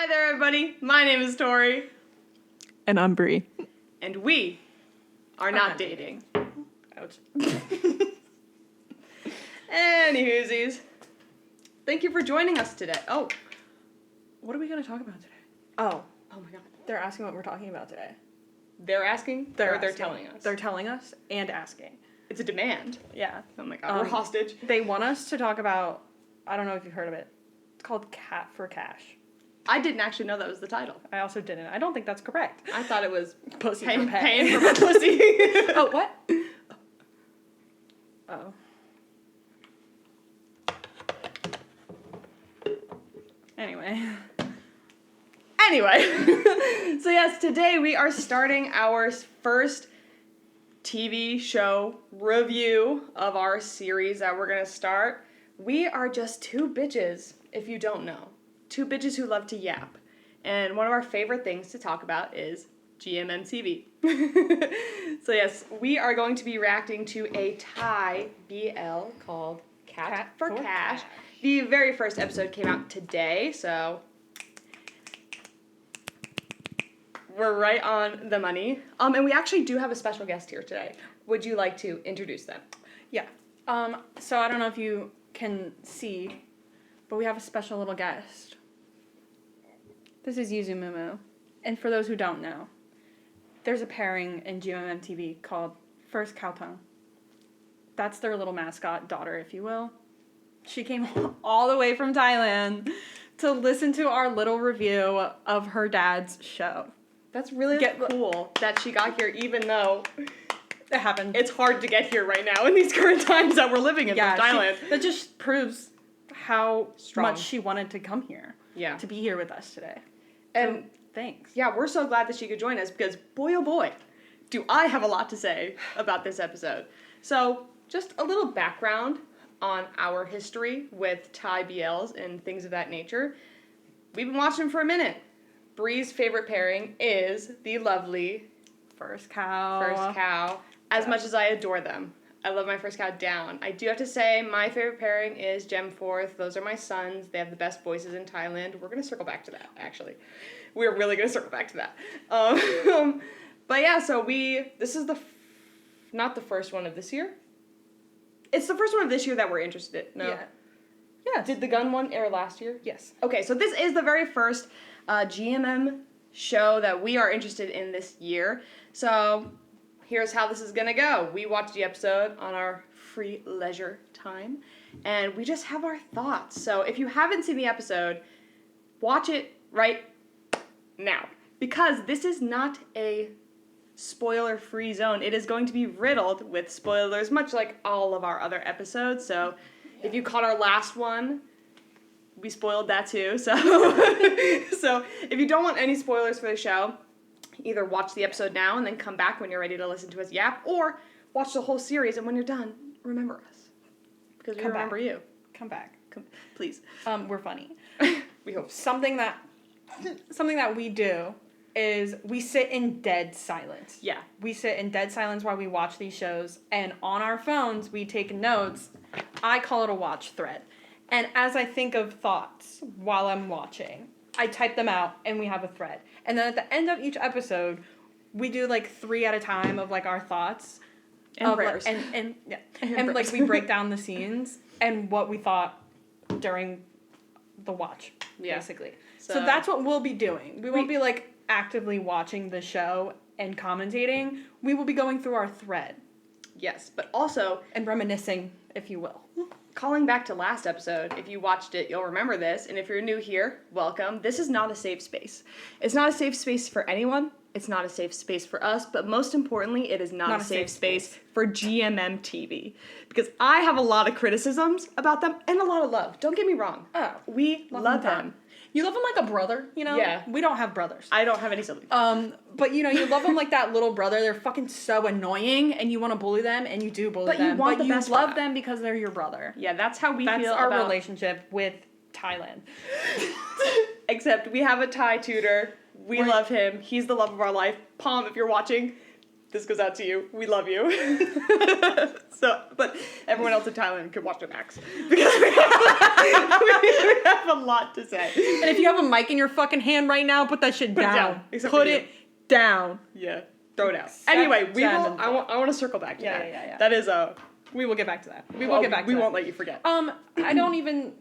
Hi there, everybody. My name is Tori. And I'm Bree. And we are not dating. Ouch. Anywhoosies. Thank you for joining us today. Oh, what are we going to talk about today? Oh my God. they're asking what we're talking about today. They're asking? They're telling us? They're telling us and asking. It's a demand. Yeah. Oh my God, we're hostage. They want us to talk about, I don't know if you've heard of it. It's called Cat for Cash. I didn't actually know that was the title. I also didn't. I don't think that's correct. I thought it was Pussy paying for pay. for my pussy. Oh, what? Oh. Anyway. So yes, today we are starting our first TV show review of our series that we're going to start. We are just two bitches, if you don't know. Two bitches who love to yap. And one of our favorite things to talk about is GMMTV. So yes, we are going to be reacting to a Thai BL called Cat for Cash. The very first episode came out today, so we're right on the money. And we actually do have a special guest here today. Would you like to introduce them? Yeah. So I don't know if you can see, but we have a special little guest. This is Yuzu Mumu. And for those who don't know, there's a pairing in GMMTV called First Cow Tongue. That's their little mascot daughter, if you will. She came all the way from Thailand to listen to our little review of her dad's show. That's really cool that she got here, even though it happened. It's hard to get here right now in these current times that we're living in from Thailand. That just proves how strong much she wanted to come here. Yeah. To be here with us today. And so, thanks. Yeah, we're so glad that she could join us because boy oh boy, do I have a lot to say about this episode. So, just a little background on our history with Thai BLs and things of that nature. We've been watching them for a minute. Bree's favorite pairing is the lovely First Cow. As much as I adore them. I love my First Cow down. I do have to say my favorite pairing is Gemforth. Those are my sons. They have the best voices in Thailand. We're going to circle back to that, actually. We're really going to circle back to that. But yeah, so this is not the first one of this year. It's the first one of this year that we're interested in. No? Yeah. Yeah. Did the gun one air last year? Yes. Okay, so this is the very first GMM show that we are interested in this year. So here's how this is going to go. We watched the episode on our free leisure time, and we just have our thoughts. So if you haven't seen the episode, watch it right now. Because this is not a spoiler-free zone. It is going to be riddled with spoilers, much like all of our other episodes. So if you caught our last one, we spoiled that too. So, so if you don't want any spoilers for the show, either watch the episode now and then come back when you're ready to listen to us yap, or watch the whole series, and when you're done, remember us. Because we remember you. Come back. Please. We're funny. We hope. Something that we do is we sit in dead silence. Yeah. We sit in dead silence while we watch these shows, and on our phones, we take notes. I call it a watch thread. And as I think of thoughts while I'm watching, I type them out, and we have a thread. And then at the end of each episode, we do like 3 at a time of like our thoughts. And prayers. And like we break down the scenes and what we thought during the watch, basically. So that's what we'll be doing. We won't be like actively watching the show and commentating. We will be going through our thread. Yes, but also... And reminiscing, if you will. Calling back to last episode, if you watched it, you'll remember this. And if you're new here, welcome. This is not a safe space. It's not a safe space for anyone. It's not a safe space for us. But most importantly, it is not a safe space for GMM TV. Because I have a lot of criticisms about them and a lot of love. Don't get me wrong. Oh, we love them. You love them like a brother, you know? Yeah. We don't have brothers. I don't have any siblings. But you know, you love them like that little brother. They're fucking so annoying, and you want to bully them, and you do bully them. But you love them because they're your brother. Yeah, that's how we feel about... That's our relationship with Thailand. Except we have a Thai tutor. We love him. He's the love of our life. Palm, if you're watching, this goes out to you. We love you. So, but everyone else in Thailand could watch it Max because we have a lot to say. And if you have a mic in your fucking hand right now, put that shit down. Put it down. Yeah, throw it out. Anyway, we will. I want to circle back to that. Yeah. That is We will get back to that. We will get back to that. We won't let you forget. I don't even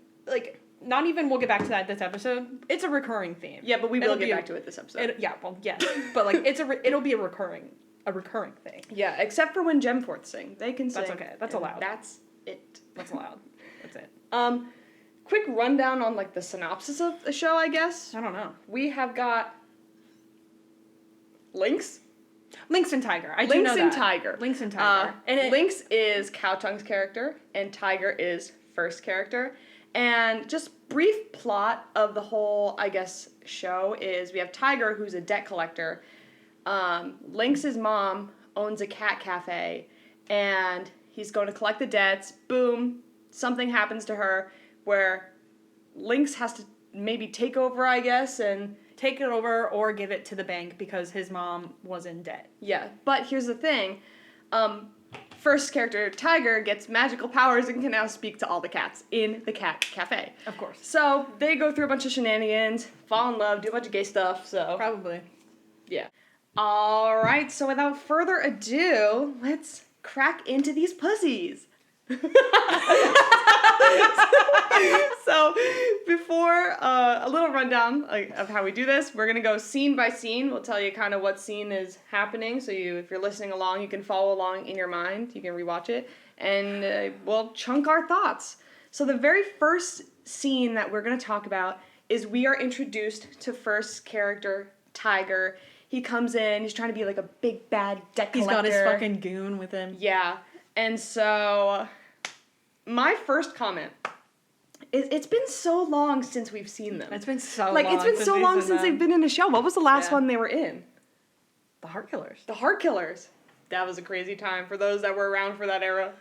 not even we'll get back to that this episode. It's a recurring theme. Yeah, but we will get back to it this episode. But like it'll be a recurring thing. Yeah, except for when Gemforth sing. They can sing. That's okay. That's allowed. That's it. That's allowed. That's it. Quick rundown on like the synopsis of the show, I guess. I don't know. We have got Lynx. Lynx and Tiger. Lynx and Tiger. Lynx and Tiger. Lynx is Cowtongue's character, and Tiger is First's character. And just brief plot of the whole, I guess, show is we have Tiger, who's a debt collector. Lynx's mom owns a cat cafe, and he's going to collect the debts. Boom, something happens to her where Lynx has to maybe take over, I guess, and take it over or give it to the bank because his mom was in debt. Yeah, but here's the thing. First character, Tiger, gets magical powers and can now speak to all the cats in the cat cafe. Of course. So they go through a bunch of shenanigans, fall in love, do a bunch of gay stuff, so. Probably. Yeah. Alright, so without further ado, let's crack into these pussies. So, before a little rundown of how we do this, we're going to go scene by scene. We'll tell you kind of what scene is happening, so if you're listening along, you can follow along in your mind. You can rewatch it, and we'll chunk our thoughts. So the very first scene that we're going to talk about is we are introduced to First's character, Tiger. He comes in, he's trying to be like a big bad debt collector. He's got his fucking goon with him. Yeah, and so my first comment is it's been so long since we've seen them. It's been so like, long. It's been so long since they've been in a show. What was the last one they were in? The Heart Killers. The Heart Killers. That was a crazy time for those that were around for that era.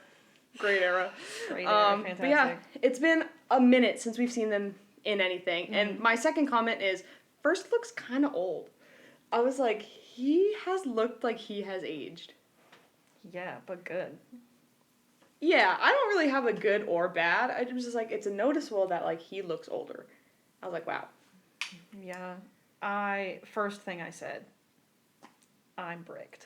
Great era. Great era, fantastic. But yeah, it's been a minute since we've seen them in anything. Mm-hmm. And my second comment is, First looks kind of old. I was like, he has looked like he has aged. Yeah, but good. Yeah, I don't really have a good or bad. I was just like, it's noticeable that, like, he looks older. I was like, wow. Yeah. First thing I said, I'm bricked.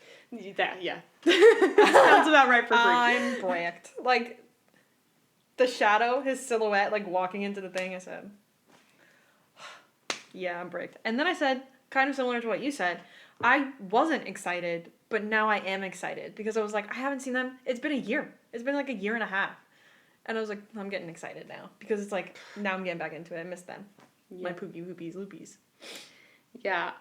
That, yeah. Sounds about right for Brie. I'm bricked. Like, the shadow, his silhouette, like, walking into the thing, I said, yeah, I'm bricked. And then I said, kind of similar to what you said, I wasn't excited, but now I am excited because I was like, I haven't seen them. It's been a year. It's been like a year and a half. And I was like, I'm getting excited now because it's like, now I'm getting back into it. I miss them. Yeah. My poopy whoopies loopies. Yeah.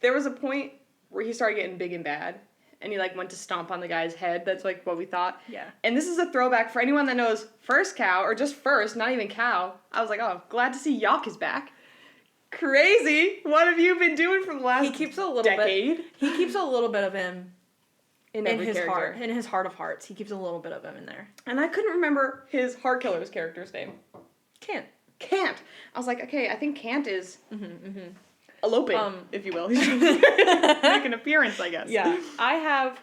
There was a point where he started getting big and bad and he like went to stomp on the guy's head. That's like what we thought. Yeah. And this is a throwback for anyone that knows First Cow or just First, not even Cow. I was like, oh, glad to see Yawk is back. Crazy. What have you been doing for the last decade? He keeps a little bit of him in his character. Heart. In his heart of hearts. He keeps a little bit of him in there. And I couldn't remember his Heart Killer's character's name. Can't. I was like, okay, I think Can't is eloping, if you will. He's make an appearance, I guess. Yeah. I have,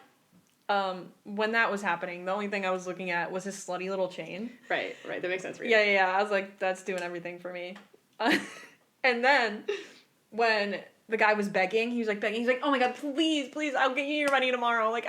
when that was happening, the only thing I was looking at was his slutty little chain. Right. That makes sense for you. Yeah. I was like, that's doing everything for me. And then, when the guy was begging, he's like, oh my god, please, I'll get you your money tomorrow. Like,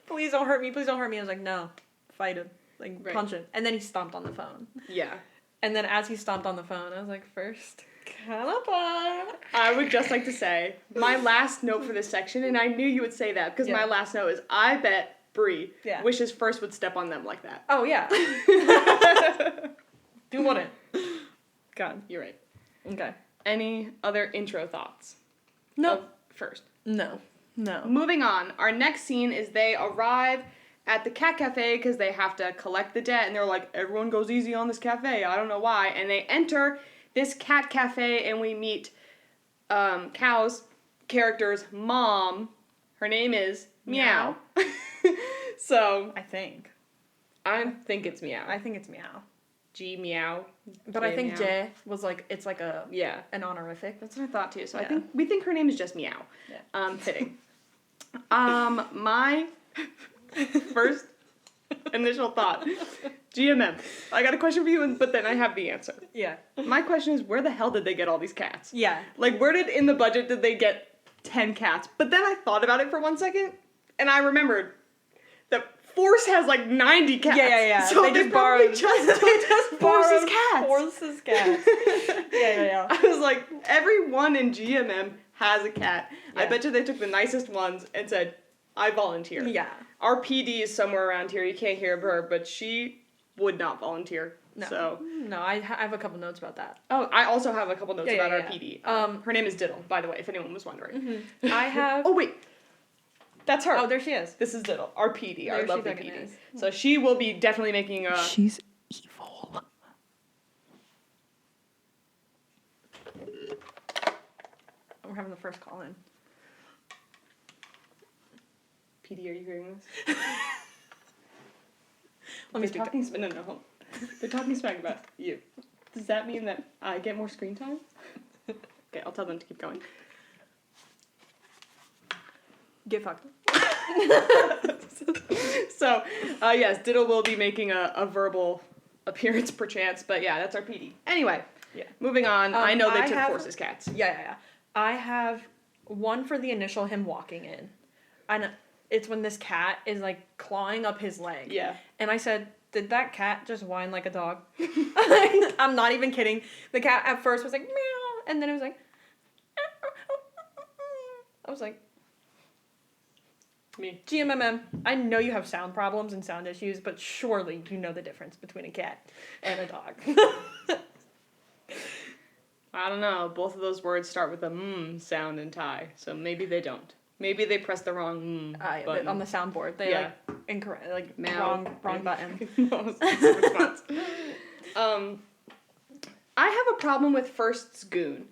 please don't hurt me. I was like, no, fight him. Like, punch him. And then he stomped on the phone. Yeah. And then as he stomped on the phone, I was like, First, kind of fun. I would just like to say, my last note for this section, and I knew you would say that, because my last note is, I bet Brie wishes First would step on them like that. Oh, yeah. Who wouldn't? God, you're right. Okay. Any other intro thoughts? No. First. No. Moving on. Our next scene is they arrive at the cat cafe because they have to collect the debt, and they're like, everyone goes easy on this cafe. I don't know why. And they enter this cat cafe, and we meet Cow's character's mom. Her name is Meow. So I think it's Meow. I think it's Meow. G meow. But I think J was like, it's like Yeah. an honorific. That's what I thought too. So Yeah. we think her name is just Meow. Yeah. Fitting. My first initial thought, GMM. I got a question for you, but then I have the answer. Yeah. My question is, where the hell did they get all these cats? Yeah. Like, in the budget did they get 10 cats? But then I thought about it for 1 second, and I remembered that Force has like 90 cats. Yeah. So they just borrowed Force's cats. Force's cats. Yeah. I was like, everyone in GMM has a cat. Yeah. I bet you they took the nicest ones and said, I volunteer. Yeah. Our PD is somewhere around here. You can't hear her, but she would not volunteer. No. So. No, I have a couple notes about that. Oh, I also have a couple notes about our yeah. PD. Her name is Diddle, by the way, if anyone was wondering. Mm-hmm. I have... Oh, wait. That's her. Oh, there she is. This is Diddle, our PD, our There she lovely fucking PD. is. So she will be definitely making a... She's evil. We're having the first call in. PD, are you hearing this? Let me They're talking hold on. They're talking smack about you. Does that mean that I get more screen time? Okay, I'll tell them to keep going. Get fucked. So, yes, Diddle will be making a verbal appearance perchance, but yeah, that's our PD. Anyway, Yeah. moving on. I know they I took have- Force's cats. Yeah. I have one for the initial him walking in. And it's when this cat is like clawing up his leg. Yeah. And I said, did that cat just whine like a dog? I'm not even kidding. The cat at first was like, meow. And then it was like, I was like, Me. GMMM, I know you have sound problems and sound issues, but surely you know the difference between a cat and a dog. I don't know. Both of those words start with a sound in Thai, so maybe they don't. Maybe they pressed the wrong button. On the soundboard, they Yeah. like incorrect, like Meow. wrong button. Response. I have a problem with First's goon.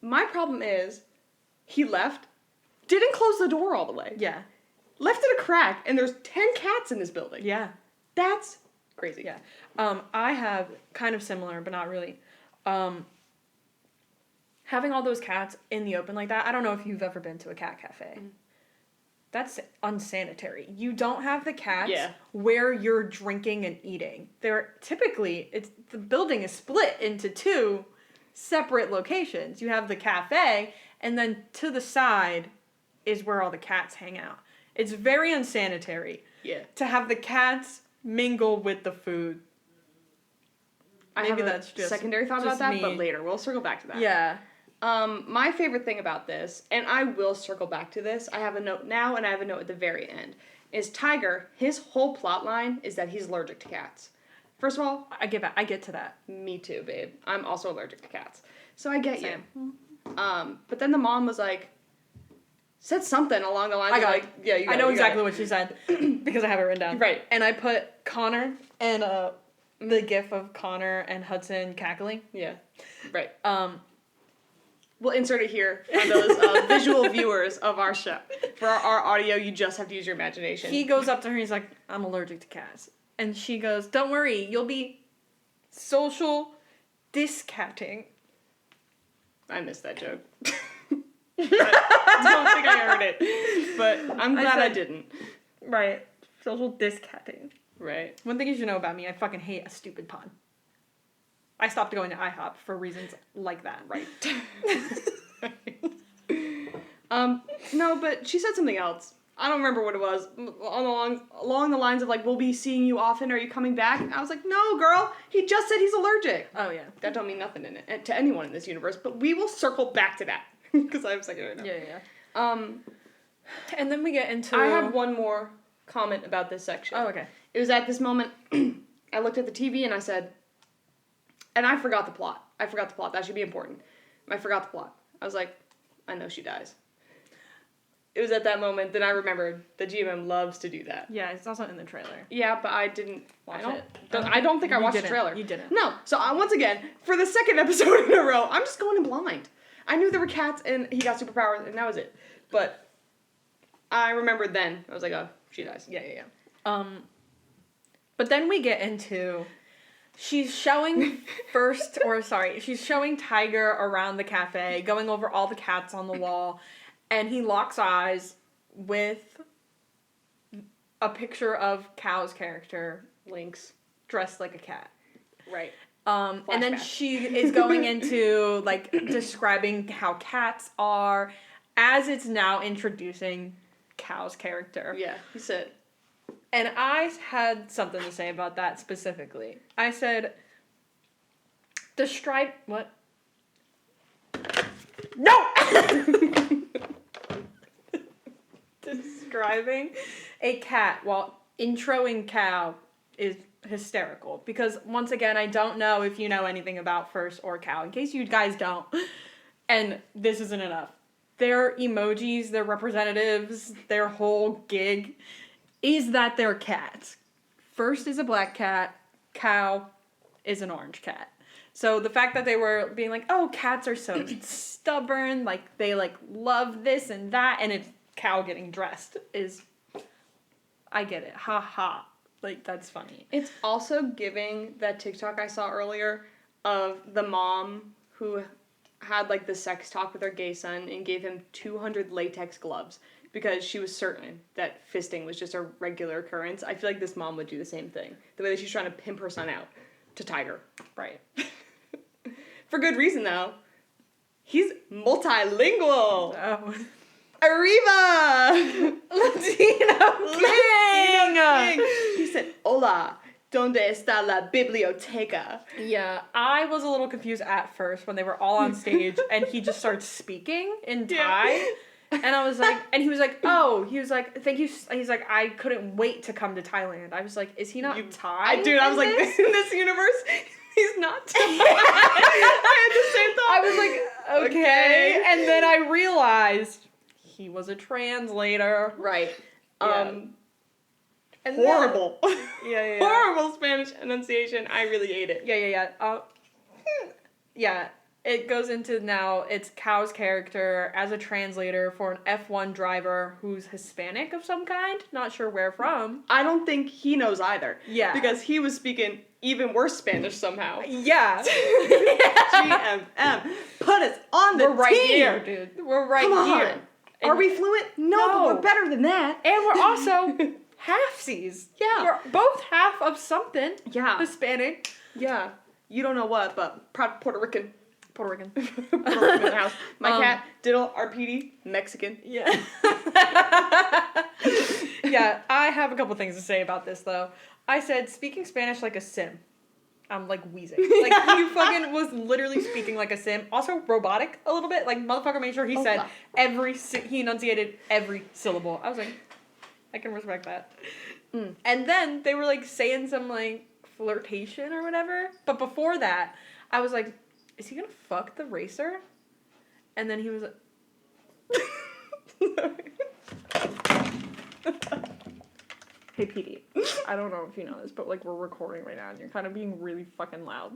My problem is he left, didn't close the door all the way. Yeah, Left it a crack, and there's 10 cats in this building. yeah, That's crazy. yeah. I have kind of similar, but not really. Having all those cats in the open like that, I don't know if you've ever been to a cat cafe. That's unsanitary. You don't have the cats where you're drinking and eating. They're typically, the building is split into two separate locations. You have the cafe, and then to the side is where all the cats hang out. It's very unsanitary Yeah. to have the cats mingle with the food. I Maybe have a that's just secondary thought about just that, me. but later. We'll circle back to that. Yeah. My favorite thing about this, and I will circle back to this, I have a note now and I have a note at the very end, is Tiger, his whole plot line is that he's allergic to cats. First of all, I get to that. me too, babe. I'm also allergic to cats. So I get Same. you. But then the mom was like, said something along the lines of like, yeah, you got I know it, you got exactly it. what she said because I have it written down. Right. And I put Connor and the gif of Connor and Hudson cackling. Yeah, right. We'll insert it here for those visual viewers of our show. For our audio, you just have to use your imagination. He goes up to her and he's like, I'm allergic to cats. And she goes, don't worry, you'll be social discatting. I missed that joke. I don't think I heard it, but I'm glad I didn't. Right. Social discatting. Right. One thing you should know about me, I fucking hate a stupid pun. I stopped going to IHOP for reasons like that. Right. No, but she said something else. I don't remember what it was. Along the lines of like, we'll be seeing you often. Are you coming back? I was like, no, girl. He just said he's allergic. Oh, yeah. That don't mean nothing in it to anyone in this universe. But we will circle back to that because I have a second right now. Yeah. And then we get into... I have one more comment about this section. Oh, okay. It was at this moment I looked at the TV and I said, and I forgot the plot. That should be important. I forgot the plot. I was like, I know she dies. It was at that moment that I remembered that GMM loves to do that. Yeah, it's also in the trailer. Yeah, but I didn't Watch I it. don't think I You watched the didn't. trailer. You didn't. No. So once again, for the second episode in a row, I'm just going in blind. I knew there were cats and he got superpowers and that was it. But I remembered then. I was like, oh, she dies. Yeah. But then we get into she's showing she's showing Tiger around the cafe, going over all the cats on the wall, and he locks eyes with a picture of Cow's character, Links. dressed like a cat. Right. And then Flashback. she is going into, like, describing how cats are, as it's now introducing Cow's character. Yeah, he said. And I had something to say about that specifically. I said, what? No! Describing a cat while introing Cow is hysterical. Because, once again, I don't know if you know anything about First or Cow. In case you guys don't. And this isn't enough. Their emojis, their representatives, their whole gig is that they're cats. First is a black cat, Cow is an orange cat. So the fact that they were being like, oh, cats are so stubborn, like, they, like, love this and that, and it's Cow getting dressed is, I get it, ha ha. Like, that's funny. It's also giving that TikTok I saw earlier of the mom who had, like, the sex talk with her gay son and gave him 200 latex gloves because she was certain that fisting was just a regular occurrence. I feel like this mom would do the same thing. The way that she's trying to pimp her son out to Tiger. Right. For good reason, though. He's multilingual. Oh. Arriba! Latino King! He said, hola, donde está la biblioteca? Yeah, I was a little confused at first when they were all on stage and he just starts speaking in Thai. Yeah. And I was like, and he was like, oh, he was like, thank you. He's like, I couldn't wait to come to Thailand. I was like, is he not Thai? I was like, this? in this universe, he's not Thai. I had the same thought. I was like, okay. And then I realized he was a translator. Right. Yeah. And Horrible. Yeah. Horrible Spanish enunciation. I really ate it. Yeah. Yeah. It goes into now, it's Cow's character as a translator for an F1 driver who's Hispanic of some kind. Not sure where from. I don't think he knows either. Yeah. Because he was speaking even worse Spanish somehow. Yeah. GMM. Put us on the We're right team. here, dude. We're right Come on. here. Are we fluent? No, but we're better than that. And we're also halfsies. Yeah. We're both half of something. Yeah. Hispanic. Yeah. You don't know what, but proud Puerto Rican. Puerto Rican. Puerto Rican in the house. My cat, Diddle, RPD, Mexican. Yeah. Yeah, I have a couple things to say about this, though. I said, speaking Spanish like a sim. I'm, like, wheezing. Like, he fucking was literally speaking like a sim. Also, robotic a little bit. Like, motherfucker made sure he said he enunciated every syllable. I was like, I can respect that. Mm. And then they were, like, saying some, like, flirtation or whatever. But before that, I was like, is he gonna fuck the racer? And then he was like... Hey, PD. I don't know if you know this, but, like, we're recording right now, and you're kind of being really fucking loud.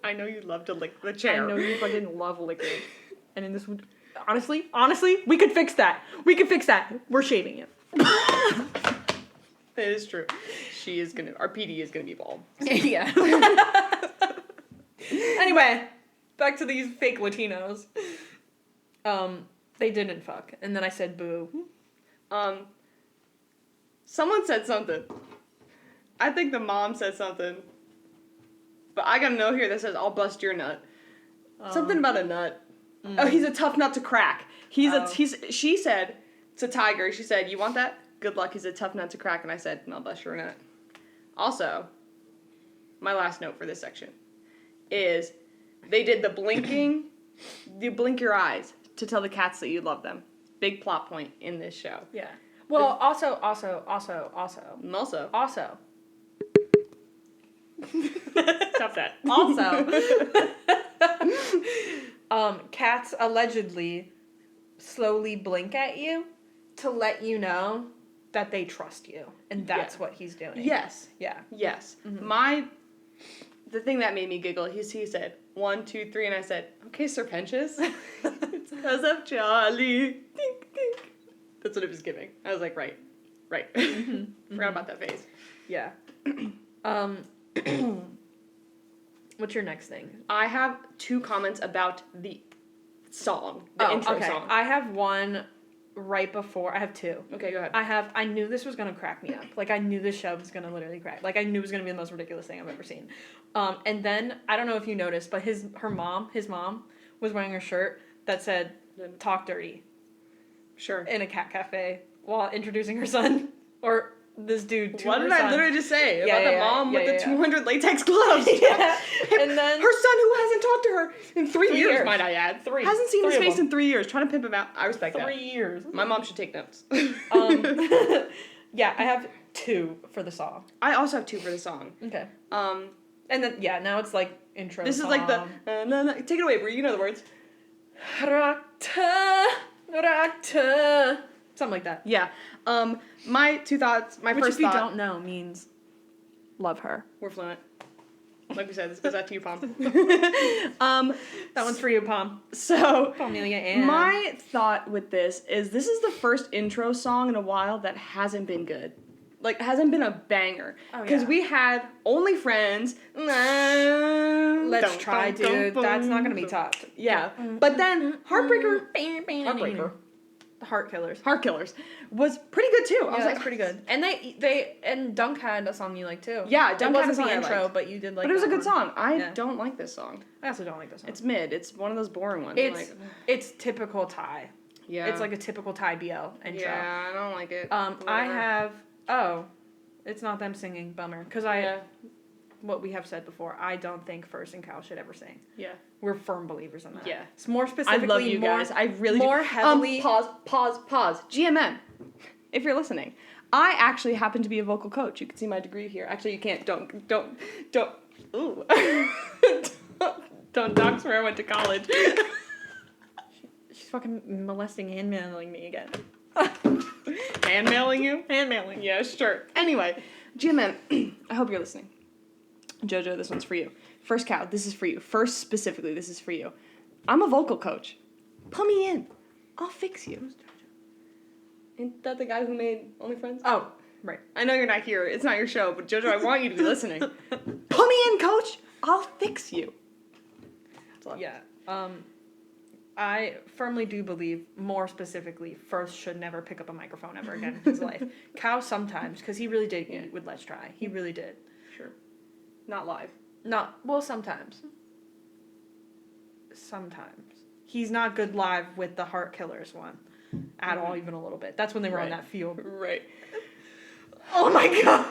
I know you love to lick the chair. I know you fucking love licking. And in this... Honestly, we could fix that. We're shaving it. That is true. Our PD is gonna be bald. Yeah. Anyway, back to these fake Latinos. They didn't fuck. And then I said boo. Someone said something. I think the mom said something. But I got a note here that says, I'll bust your nut. Something about a nut. Mm. Oh, he's a tough nut to crack. She said to Tiger, she said, you want that? Good luck, he's a tough nut to crack. And I said, I'll bust your nut. Also, my last note for this section is they did the blinking, you blink your eyes to tell the cats that you love them. Big plot point in this show. Yeah. Well, also. Also. Stop that. Also, cats allegedly slowly blink at you to let you know that they trust you. And that's what he's doing. Yes. Yeah. Yes. Mm-hmm. The thing that made me giggle, he said, 1, 2, 3, and I said, okay, Sir Pentious. It's because of Charlie. Dink, dink. That's what it was giving. I was like, right. Forgot about that face. Yeah. What's your next thing? I have 2 comments about the song, the intro song. I have one right before. I have 2. Okay, go ahead. I knew this was gonna crack me up. Like, I knew this show was gonna literally crack. Like, I knew it was gonna be the most ridiculous thing I've ever seen. And then, I don't know if you noticed, but his mom was wearing a shirt that said, "Talk dirty." Sure. In a cat cafe while introducing her son. Or this dude to What her did son. I literally just say about the mom with the 200 latex gloves? Yeah. And then her son, who hasn't talked to her in 3 years, might I add. 3. Hasn't seen his of face them. in 3 years. Trying to pimp him out. I respect that. 3 years. My mom should take notes. Yeah, I have 2 for the song. I also have 2 for the song. Okay. And then now it's like intro. This song. is like the take it away, Brie. You know the words. Rakta, something like that. Yeah. My 2 thoughts. My Which, first if you thought. don't know, means love her. We're fluent. Like we said, this goes out to you, Pom. That one's for you, Pom. So, Amelia Ann. my thought with this is the first intro song in a while that hasn't been good. Like, hasn't been a banger. Because we had Only Friends. Let's try, dude. That's not gonna be topped. Yeah. But then Heartbreaker. The Heart Killers. Heart Killers was pretty good too. I was like, pretty good. And they Dunk had a song you like too. Yeah, Dunk had a wasn't song the I intro, liked. but you did like. But it was a that good one. song. I don't like this song. I also don't like this song. It's mid. It's one of those boring ones. It's typical Thai. Yeah. It's like a typical Thai BL intro. Yeah, I don't like it. I have it's not them singing, bummer. Because what we have said before, I don't think First and Cow should ever sing. Yeah. We're firm believers in that. Yeah. It's more specifically. I love you guys. I really more do. heavily. Pause. GMM. If you're listening, I actually happen to be a vocal coach. You can see my degree here. Actually, you can't. Don't. Ooh. don't dox where I went to college. She's fucking molesting and mailing me again. Hand mailing you? Hand mailing. Yeah, sure. Anyway, GMM, I hope you're listening. Jojo, this one's for you. First Cow, this is for you. First, specifically, this is for you. I'm a vocal coach. Put me in. I'll fix you. Ain't that the guy who made Only Friends? Oh, right. I know you're not here. It's not your show, but Jojo, I want you to be listening. Put me in, coach. I'll fix you. Yeah. I firmly do believe, more specifically, First should never pick up a microphone ever again in his life. Cow sometimes, because he really did eat with Let's Try. He really did. Sure. Not live. Sometimes. Sometimes. He's not good live with the Heart Killers one. At all, even a little bit. That's when they were on that field. Right. Oh my god!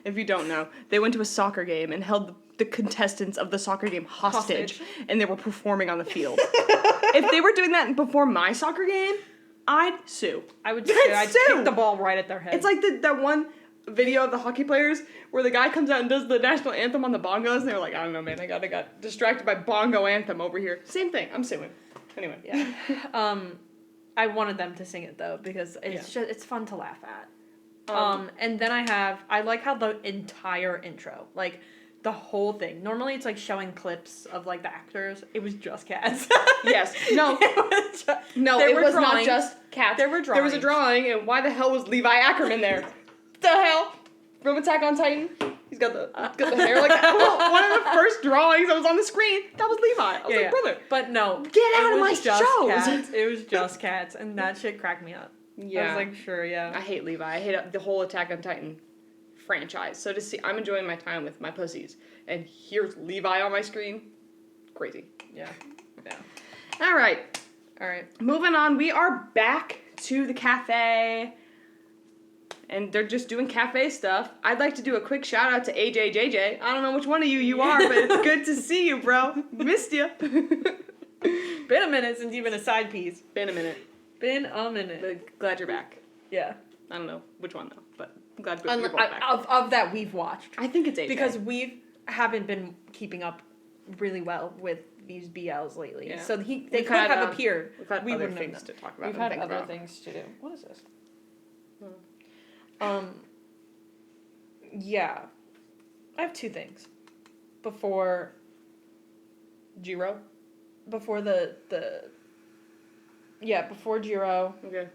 If you don't know, they went to a soccer game and held the contestants of the soccer game hostage. And they were performing on the field. If they were doing that before my soccer game, I'd sue. I'd kick the ball right at their head. It's like that one video of the hockey players where the guy comes out and does the national anthem on the bongos, and they're like, I don't know, man, I got distracted by bongo anthem over here. Same thing. I'm suing. Anyway. Yeah. I wanted them to sing it though because it's fun to laugh at. And then I like how the entire intro, like the whole thing. Normally it's like showing clips of like the actors. It was just cats. Yes. No. It was not just cats. There were drawings. There was a drawing, and why the hell was Levi Ackerman there? The hell? From Attack on Titan. He's got the hair like that. Well, one of the first drawings that was on the screen, that was Levi. I was like, brother. But no. Get out of my shows. Cats. It was just cats, and that shit cracked me up. Yeah. I was like, sure, yeah. I hate Levi. I hate the whole Attack on Titan franchise. So to see, I'm enjoying my time with my pussies, and here's Levi on my screen. Crazy. Yeah. All right. Moving on. We are back to the cafe. And they're just doing cafe stuff. I'd like to do a quick shout out to AJJJ. I don't know which one of you are, but it's good to see you, bro. Missed you. Been a minute since you've been a side piece. Been a minute. But glad you're back. Yeah. I don't know which one though, but I'm glad you're both back. Of that we've watched. I think it's AJ. Because haven't been keeping up really well with these BLs lately. Yeah. So they could have appeared. We've had other things to talk about. We've had other things to do. What is this? Yeah. I have 2 things. Before Jiro? Before before Jiro. Okay.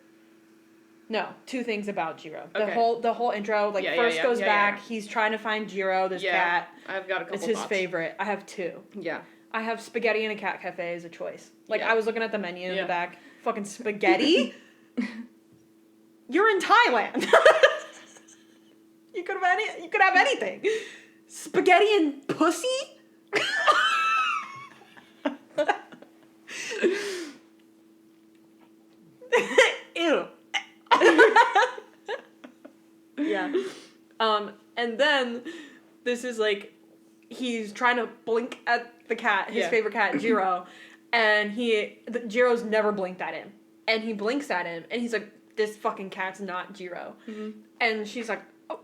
No, two things about Jiro. Okay. The whole intro, like, first goes back, he's trying to find Jiro, this cat. I've got a couple It's his thoughts. favorite. I have two. Yeah. I have spaghetti in a cat cafe as a choice. Like, Yeah. I was looking at the menu in the back. Fucking spaghetti? You're in Thailand. You could have anything. Spaghetti and pussy? Ew. Yeah. And then this is like he's trying to blink at the cat, his favorite cat, Jiro, and Jiro's never blinked at him. And he blinks at him and he's like, this fucking cat's not Jiro. Mm-hmm. And she's like, oh.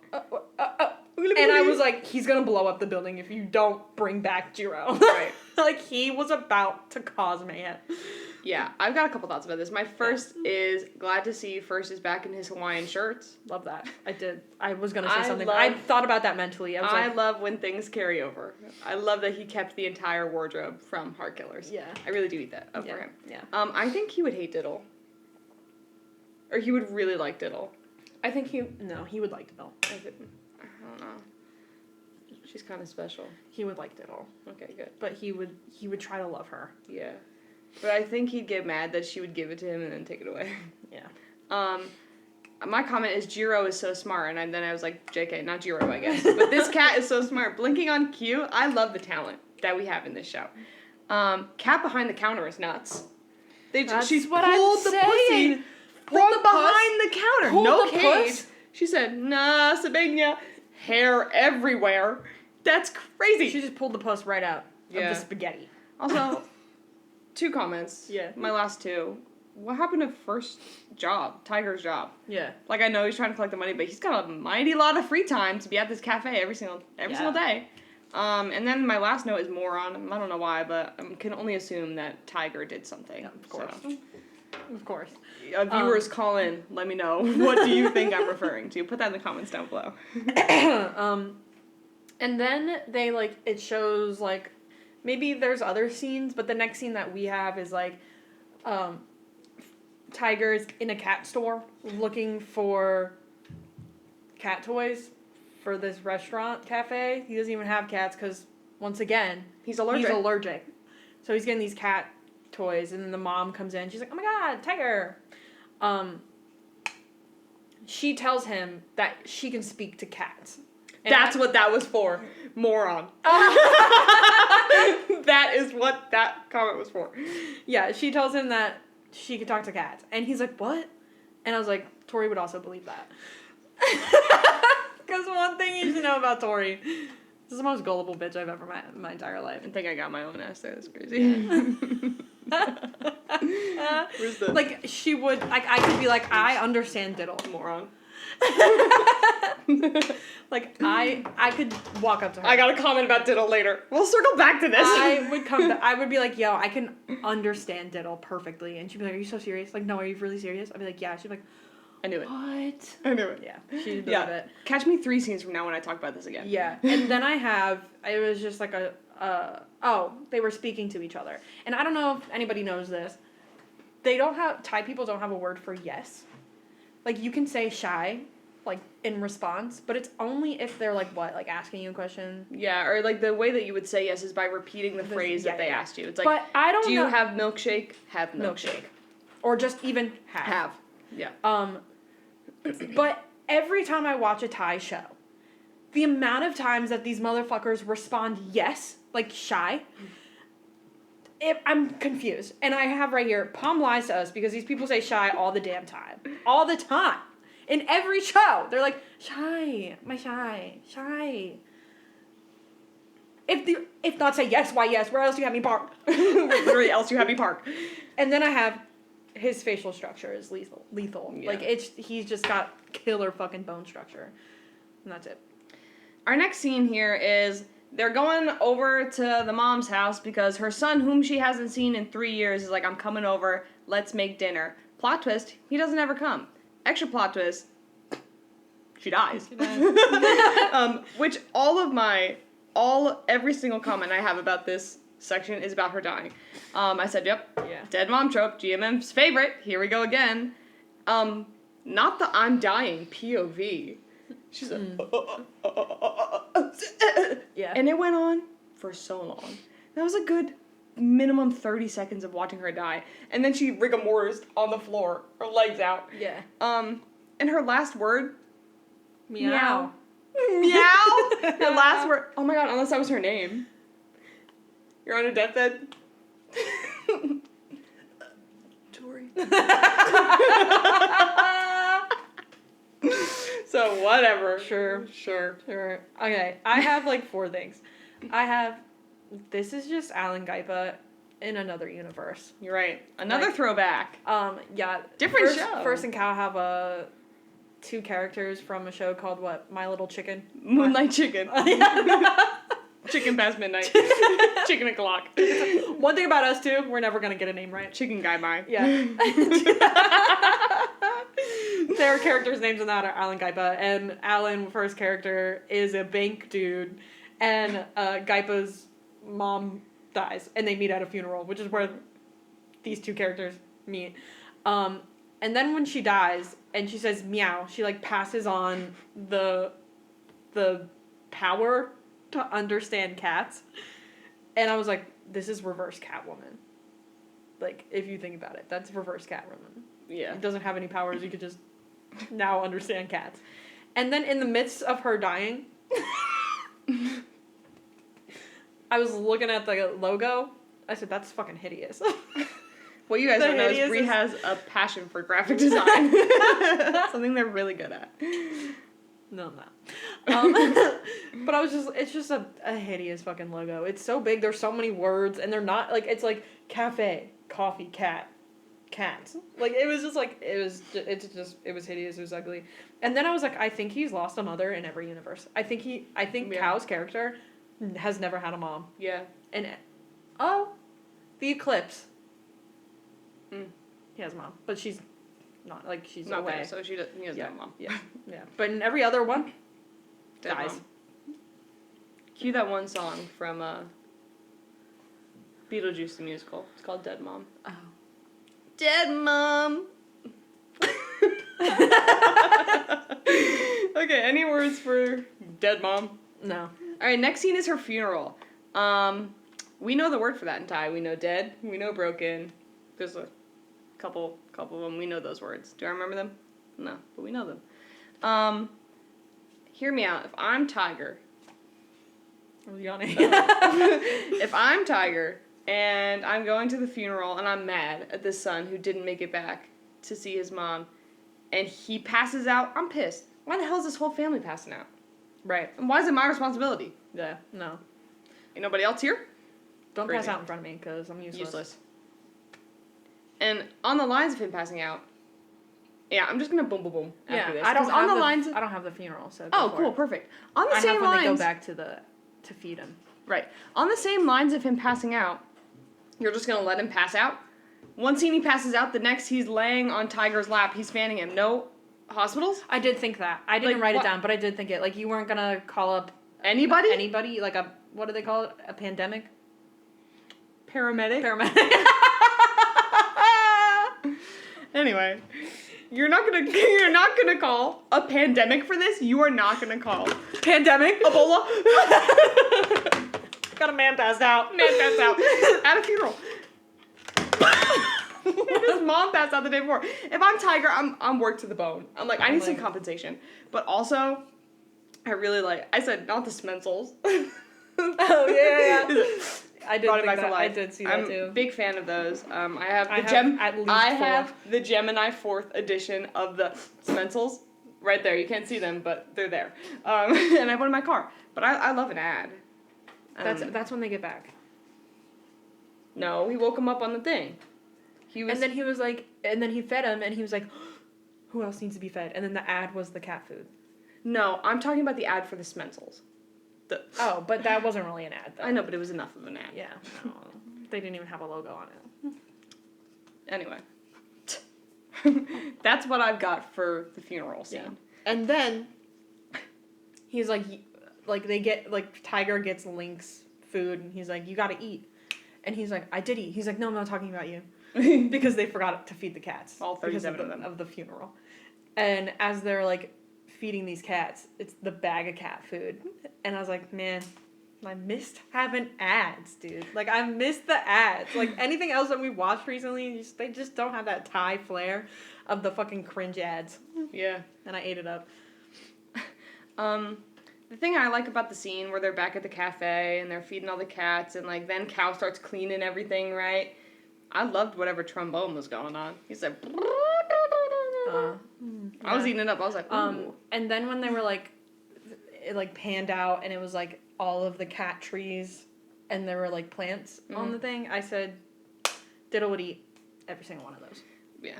And I was like, he's gonna blow up the building if you don't bring back Jiro. Right. Like, he was about to cause mayhem. Yeah, I've got a couple thoughts about this. My first is glad to see First is back in his Hawaiian shirts. Love that. I did. I was going to say something. I thought about that mentally. I love when things carry over. I love that he kept the entire wardrobe from Heart Killers. Yeah. I really do eat that up for him. Yeah. I think he would hate Diddle. Or he would really like Diddle. I think he would like Diddle. I don't know. She's kind of special. He would like Diddle. Okay, good. But he would try to love her. Yeah. But I think he'd get mad that she would give it to him and then take it away. Yeah. My comment is Jiro is so smart, and then I was like, JK, not Jiro, I guess. But this cat is so smart. Blinking on cue, I love the talent that we have in this show. Cat behind the counter is nuts. She's pulled the pussy from behind the counter. No cage. She said, nah, Sabina, hair everywhere. That's crazy. She just pulled the puss right out of the spaghetti. Also, two comments. Yeah. My last two. What happened to First job? Tiger's job. Yeah. Like, I know he's trying to collect the money, but he's got a mighty lot of free time to be at this cafe every single day. And then my last note is moron. I don't know why, but I can only assume that Tiger did something. Yeah, of course. So. Of course. Viewers call in. Let me know. What do you think I'm referring to? Put that in the comments down below. And then they, like, it shows, like, maybe there's other scenes, but the next scene that we have is, like, Tiger's in a cat store looking for cat toys for this restaurant cafe. He doesn't even have cats because, once again, he's allergic. So he's getting these cat toys, and then the mom comes in. She's like, oh my god, Tiger. She tells him that she can speak to cats. And that's what that was for. Moron. That is what that comment was for. Yeah, she tells him that she could talk to cats. And he's like, what? And I was like, Tori would also believe that. Because one thing you should know about Tori, this is the most gullible bitch I've ever met in my entire life. I think I got my own ass there. That's crazy. Where's the... Like, she would, like, I could be like, I understand Diddle. Moron. Like, I could walk up to her. I got a comment about Diddle later. We'll circle back to this. I would be like, yo, I can understand Diddle perfectly. And she'd be like, are you so serious? Like, no, are you really serious? I'd be like, yeah. She'd be like, I knew it. What? I knew it. Yeah. She'd believe it. Catch me 3 scenes from now when I talk about this again. Yeah. And then it was just like they were speaking to each other. And I don't know if anybody knows this. Thai people don't have a word for yes. Like, you can say shy, like, in response, but it's only if they're, like, what? Like, asking you a question? Yeah, or, like, the way that you would say yes is by repeating the phrase that they asked you. It's like, but I don't know. Do you have milkshake? Have milkshake. Or just even have. Have. Yeah. But every time I watch a Thai show, the amount of times that these motherfuckers respond yes, like shy, I'm confused. And I have right here, Palm lies to us because these people say shy all the damn time. All the time. In every show. They're like, shy, my shy, shy. If not say yes, why yes? Where else do you have me park? Literally, else you have me park. And then I have his facial structure is lethal. Yeah. Like, he's just got killer fucking bone structure. And that's it. Our next scene here is they're going over to the mom's house because her son, whom she hasn't seen in 3 years, is like, I'm coming over, let's make dinner. Plot twist, he doesn't ever come. Extra plot twist, she dies. Which every single comment I have about this section is about her dying. I said, yep, dead mom trope, GMM's favorite, here we go again. not the I'm dying POV. She's like, Yeah. and it went on for so long. That was a good minimum 30 seconds of watching her die. And then she rigor mortis on the floor, her legs out. Yeah. And her last word, Meow. meow. Her last word, oh my god, unless that was her name. You're on a deathbed. Tori. So whatever. Sure. Okay, I have like 4 things. This is just Alan Gaipa in another universe. You're right. Another Like, throwback. Yeah. Different show. First and Cow have 2 characters from a show called what? My Little Chicken? Moonlight Chicken. Chicken past midnight. Chicken o'clock. One thing about us two, we're never gonna get a name right. Chicken guy bye. Yeah. Their characters' names in that are Alan Gaipa, and Alan, first character, is a bank dude, and Gaipa's mom dies, and they meet at a funeral, which is where these 2 characters meet. And then when she dies, and she says meow, she like passes on the power to understand cats. And I was like, this is reverse Catwoman. Like, if you think about it, that's reverse Catwoman. Yeah. It doesn't have any powers, you could just now understand cats. And then in the midst of her dying, I was looking at the logo. I said, that's fucking hideous. What you guys don't know is Brie has a passion for graphic design. Something they're really good at. No, I'm not. But it's just a hideous fucking logo. It's so big, there's so many words, and they're not, like, it's like cafe, coffee, cat, cats. Like, it was just like, it was hideous, it was ugly. And then I was like, I think he's lost a mother in every universe. I think Yeah. Cow's character has never had a mom. Yeah. And, the Eclipse. He has a mom, but she's not, like, she's Not away. there, so he doesn't have a mom. Yeah. But in every other one, Dead dies. mom. Cue that one song from Beetlejuice the musical. It's called Dead Mom. Oh. Dead Mom! Okay, any words for Dead Mom? No. Alright, next scene is her funeral. We know the word for that in Thai. We know dead, we know broken. There's a couple of them. We know those words. Do I remember them? No, but we know them. Hear me out. If I'm Tiger, I was yawning. if I'm Tiger and I'm going to the funeral and I'm mad at this son who didn't make it back to see his mom and he passes out, I'm pissed. Why the hell is this whole family passing out? Right. And why is it my responsibility? Yeah. No. Ain't nobody else here? Don't Crazy. pass out in front of me, because I'm useless. And on the lines of him passing out, yeah, I'm just gonna boom boom boom after this. I don't 'Cause have on the lines. I don't have the funeral, so. Oh, go for cool, it. perfect. On the I same have when lines. they go back to feed him. Right. On the same lines of him passing out, you're just gonna let him pass out? One scene he passes out, the next he's laying on Tiger's lap, he's fanning him. No hospitals? I did think that. I didn't Like, write what? it down, but I did think it. Like, you weren't gonna call up Anybody? anybody, like a, what do they call it? A pandemic? Paramedic? Paramedic. Anyway, you're not gonna call a pandemic for this. You are not gonna call Pandemic? Ebola. Got a man passed out. Man passed out at a funeral. His mom passed out the day before. If I'm Tiger, I'm worked to the bone. I'm like, I need some compensation, but also, I really like. I said not the Smensels. Oh yeah. I did Brought it think back to that. I life. did see that I'm too. a big fan of those. I have I have at least 4. have the Gemini 4th edition of the Smensels right there. You can't see them, but they're there. And I have one in my car. But I love an ad. That's when they get back. No, he woke him up on the thing. And then he was like, and then he fed him, and he was like, who else needs to be fed? And then the ad was the cat food. No, I'm talking about the ad for the Smensels. Oh, but that wasn't really an ad, though. I know, but it was enough of an ad. Yeah. No, they didn't even have a logo on it. Anyway. That's what I've got for the funeral scene. Yeah. And then he's like they get, like, Tiger gets Link's food, and he's like, you gotta eat. And he's like, I did eat. He's like, no, I'm not talking about you. Because they forgot to feed the cats. All 37 of them. Of the funeral. And as they're, like, feeding these cats, it's the bag of cat food. And I was like, man, I missed having ads, dude. Like, I missed the ads. Like, anything else that we watched recently, they just don't have that Thai flair of the fucking cringe ads. Yeah. And I ate it up. The thing I like about the scene where they're back at the cafe and they're feeding all the cats and, like, then Cal starts cleaning everything, right? I loved whatever trombone was going on. He's like... I was eating it up. I was like, ooh. And then when they were, like, it, like, panned out and it was, like, all of the cat trees and there were, like, plants on the thing, I said, Diddle would eat every single one of those. Yeah.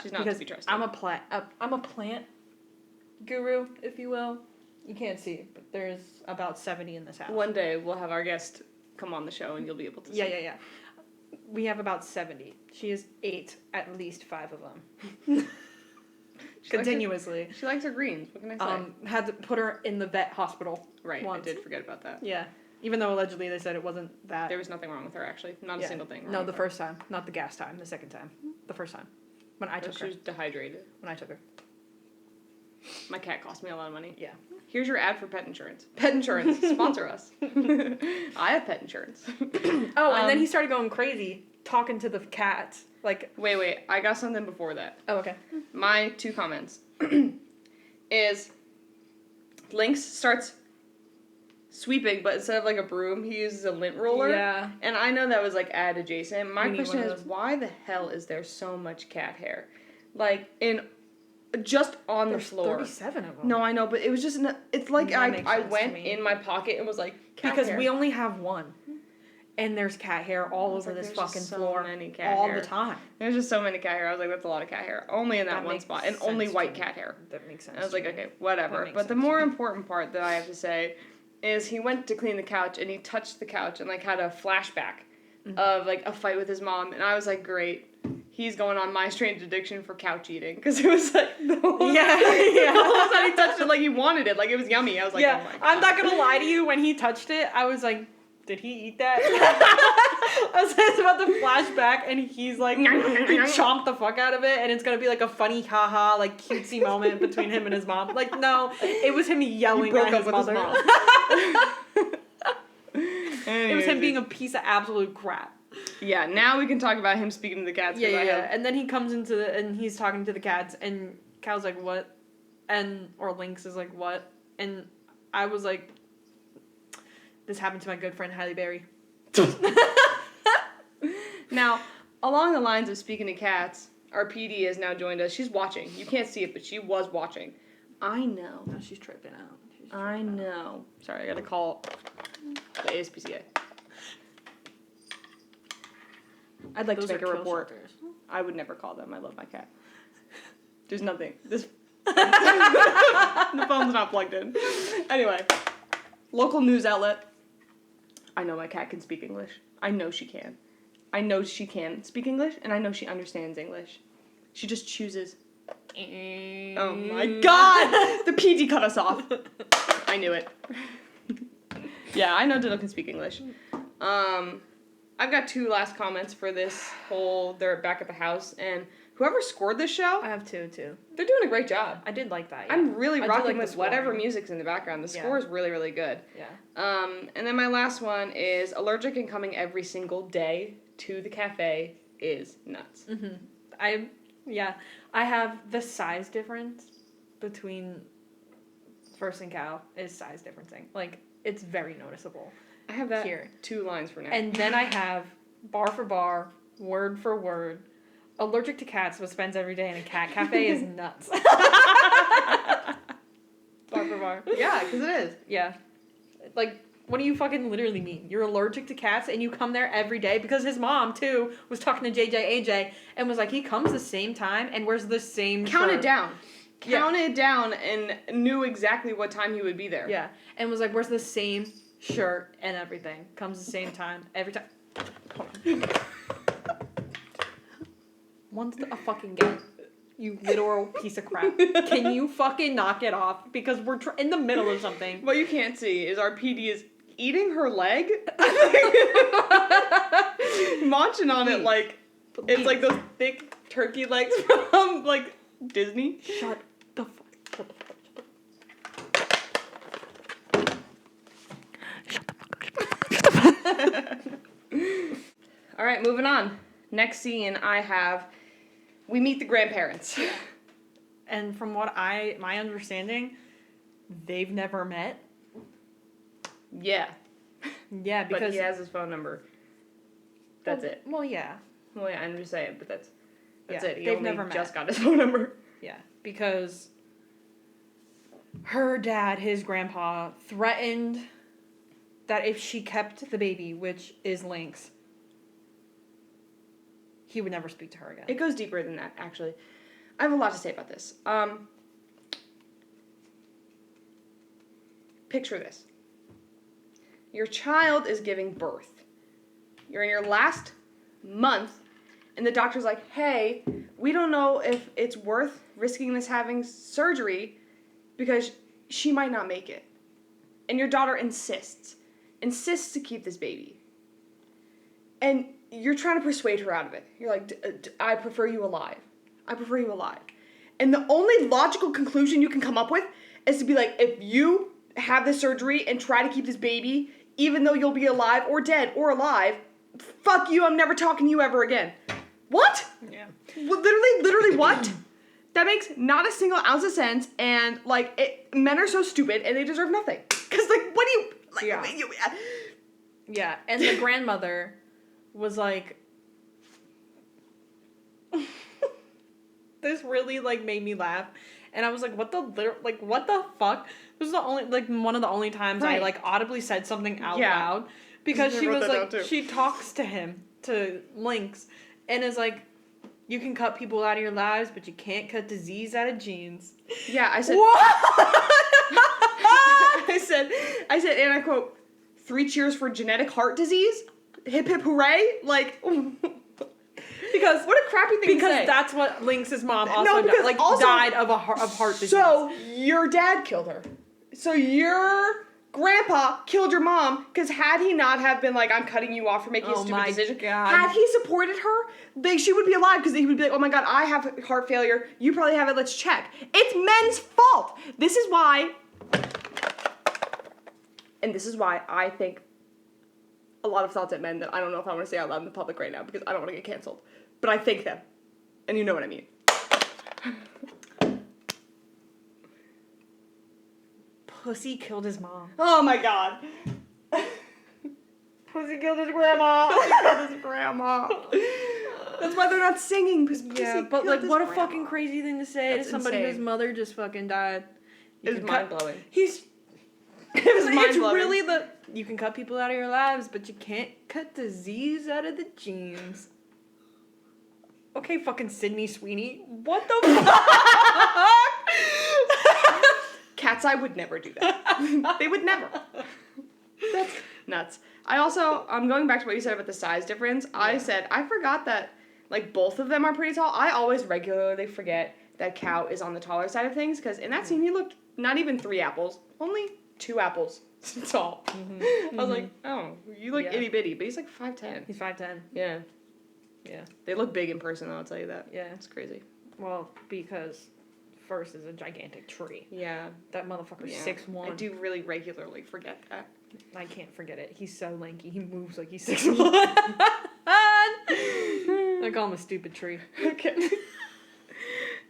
She's not to be trusted. I'm a plant guru, if you will. You can't see, but there's about 70 in this house. One day we'll have our guest come on the show and you'll be able to see. Yeah. We have about 70. She has 8, at least 5 of them. Continuously. She likes her greens. What can I say? Had to put her in the vet hospital. Right, once. I did forget about that. Yeah. Even though allegedly they said it wasn't that. There was nothing wrong with her, actually. Not a single thing wrong. No, with the her. first time. Not the gas time. The second time. The first time. When I took She her. was dehydrated. When I took her. My cat cost me a lot of money. Yeah. Here's your ad for pet insurance. Pet insurance. Sponsor us. I have pet insurance. Oh, and then he started going crazy, talking to the cat. Like... Wait. I got something before that. Oh, okay. My 2 comments is Lynx starts sweeping, but instead of like a broom, he uses a lint roller. Yeah. And I know that was like ad adjacent. My We need question one is, of those. why the hell is there so much cat hair? Like, just on There's the floor. 37 of them. No, I know, but it was just, it's like That makes I sense to went me. in my pocket and was like, cat Because hair. we only have one. And there's cat hair all It's over like, this there's just fucking so floor many cat all hair. the time. There's just so many cat hair. I was like, that's a lot of cat hair. Only in that one makes spot. And only sense white to me. cat hair. That makes sense. And I was like, to me. okay, whatever. That makes But the sense to more me. important part that I have to say is he went to clean the couch and he touched the couch and like had a flashback of like a fight with his mom. And I was like, great. He's going on my strange addiction for couch eating. Because it was like, the whole time he touched it like he wanted it. Like it was yummy. I was like, oh my God. I'm not going to lie to you. When he touched it, I was like, did he eat that? I was just about to flashback, and he's like, he chomped the fuck out of it, and it's gonna be like a funny, haha, like cutesy moment between him and his mom. Like, no, it was him yelling at his mother. It was him being a piece of absolute crap. Yeah, now we can talk about him speaking to the cats. Yeah. And then he comes into and he's talking to the cats, and Cal's like, what? Or Lynx is like, what? And I was like, this happened to my good friend Halle Berry. Now, along the lines of speaking to cats, our PD has now joined us. She's watching. You can't see it, but she was watching. I know. No, she's tripping out. I know. Sorry, I gotta call the ASPCA. I'd like Those to make are a kill report. shelters. I would never call them. I love my cat. There's nothing. The phone's not plugged in. Anyway, local news outlet. I know my cat can speak English. I know she can. I know she can speak English, and I know she understands English. She just chooses. Oh my God! The PD cut us off. I knew it. Yeah, I know Diddle can speak English. I've got 2 last comments for this whole, they're back at the house, and whoever scored this show, I have 2 too. they're doing a great job. I did like that. Yeah. I'm really I do rocking like the with scoring. whatever music's in the background. The score is really, really good. Yeah. And then my last one is allergic and coming every single day to the cafe is nuts. Mm-hmm. I have the size difference between First and Cow is size differencing. Like, it's very noticeable. I have that here. 2 lines for now. And then I have bar for bar, word for word, allergic to cats but spends every day in a cat cafe is nuts. Bar for bar. Yeah, because it is. Yeah. Like, what do you fucking literally mean? You're allergic to cats and you come there every day? Because his mom, too, was talking to JJ and was like, he comes the same time and wears the same Count shirt. it down. Counted down and knew exactly what time he would be there. Yeah. And was like, wears the same shirt and everything. Comes the same time. Every time. Hold on. Once a fucking game. You literal piece of crap. Can you fucking knock it off? Because we're in the middle of something. What you can't see is our PD is eating her leg. Munching on it like it's like those thick turkey legs from like Disney. Shut the fuck. All right, moving on. Next scene, we meet the grandparents. And from what my understanding, they've never met. Yeah, Yeah, because but he has his phone number. That's it. Well, yeah. Well, yeah, I'm just saying, but that's it. He they've only never met. just got his phone number. Yeah, because her dad, his grandpa, threatened that if she kept the baby, which is Link's, he would never speak to her again. It goes deeper than that, actually. I have a lot to say about this. Picture this. Your child is giving birth. You're in your last month, and the doctor's like, hey, we don't know if it's worth risking this having surgery because she might not make it. And your daughter insists to keep this baby. And you're trying to persuade her out of it. You're like, I prefer you alive. I prefer you alive. And the only logical conclusion you can come up with is to be like, if you have this surgery and try to keep this baby, even though you'll be alive or dead or alive, fuck you, I'm never talking to you ever again. What? Yeah. Literally what? That makes not a single ounce of sense, and, like, men are so stupid, and they deserve nothing. Because, like, what do you... Like, Yeah. Yeah, and the grandmother was like... This really, like, made me laugh. And I was like, what the fuck? This is the only, like, one of the only times I, like, audibly said something out loud. Because she was like, she talks to him, to Lynx, and is like, you can cut people out of your lives, but you can't cut disease out of genes. Yeah, I said... What? I said, and I quote, 3 cheers for genetic heart disease? Hip hip hooray? Like... Because what a crappy thing to say. Because that's what Lynx's mom also died of heart disease. So your dad killed her. So your grandpa killed your mom because had he not have been like, I'm cutting you off for making a stupid decision, God. had he supported her, she would be alive because he would be like, oh my God, I have heart failure. You probably have it. Let's check. It's men's fault. This is why I think a lot of thoughts at men that I don't know if I want to say out loud in the public right now because I don't want to get canceled. But I think them. And you know what I mean. Pussy killed his mom. Oh my God. Pussy killed his grandma. Pussy killed his grandma. That's why they're not singing. Yeah, but like, what a fucking crazy thing to say to somebody insane. whose mother just fucking died. It's mind-blowing. It's really you can cut people out of your lives, but you can't cut disease out of the genes. Okay, fucking Sydney Sweeney. What the fuck? Cat's Eye would never do that. They would never. That's nuts. I'm going back to what you said about the size difference. Yeah. I forgot that, like, both of them are pretty tall. I always regularly forget that Cow is on the taller side of things, because in that scene he looked not even 3 apples, only 2 apples tall. Mm-hmm. I was like, oh, you look itty bitty, but he's like 5'10". He's 5'10". Yeah. Yeah. They look big in person, though, I'll tell you that. Yeah. It's crazy. Well, because First is a gigantic tree. Yeah. That motherfucker's 6'1". I do really regularly forget that. I can't forget it. He's so lanky. He moves like he's 6'1". I call him a stupid tree. Okay.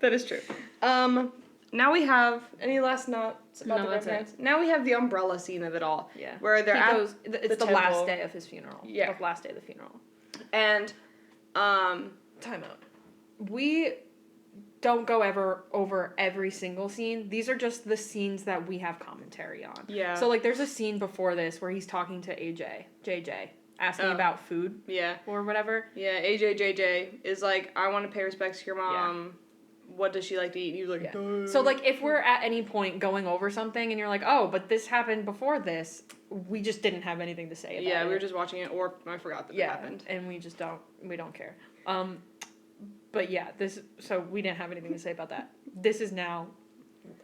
That is true. Now we have any last notes about the grandparents? Now we have the umbrella scene of it all. Yeah. Where they're it's the last day of his funeral. Yeah. The last day of the funeral. And time out. We don't go over every single scene. These are just the scenes that we have commentary on. Yeah. So like there's a scene before this where he's talking to JJ, asking about food. Yeah. Or whatever. Yeah, JJ is like, I want to pay respects to your mom. Yeah. What does she like to eat? And he's like, yeah. So like if we're at any point going over something and you're like, oh, but this happened before this, we just didn't have anything to say about it. Yeah, we were just watching it, or I forgot that it happened. And we don't care. But yeah, so we didn't have anything to say about that. This is now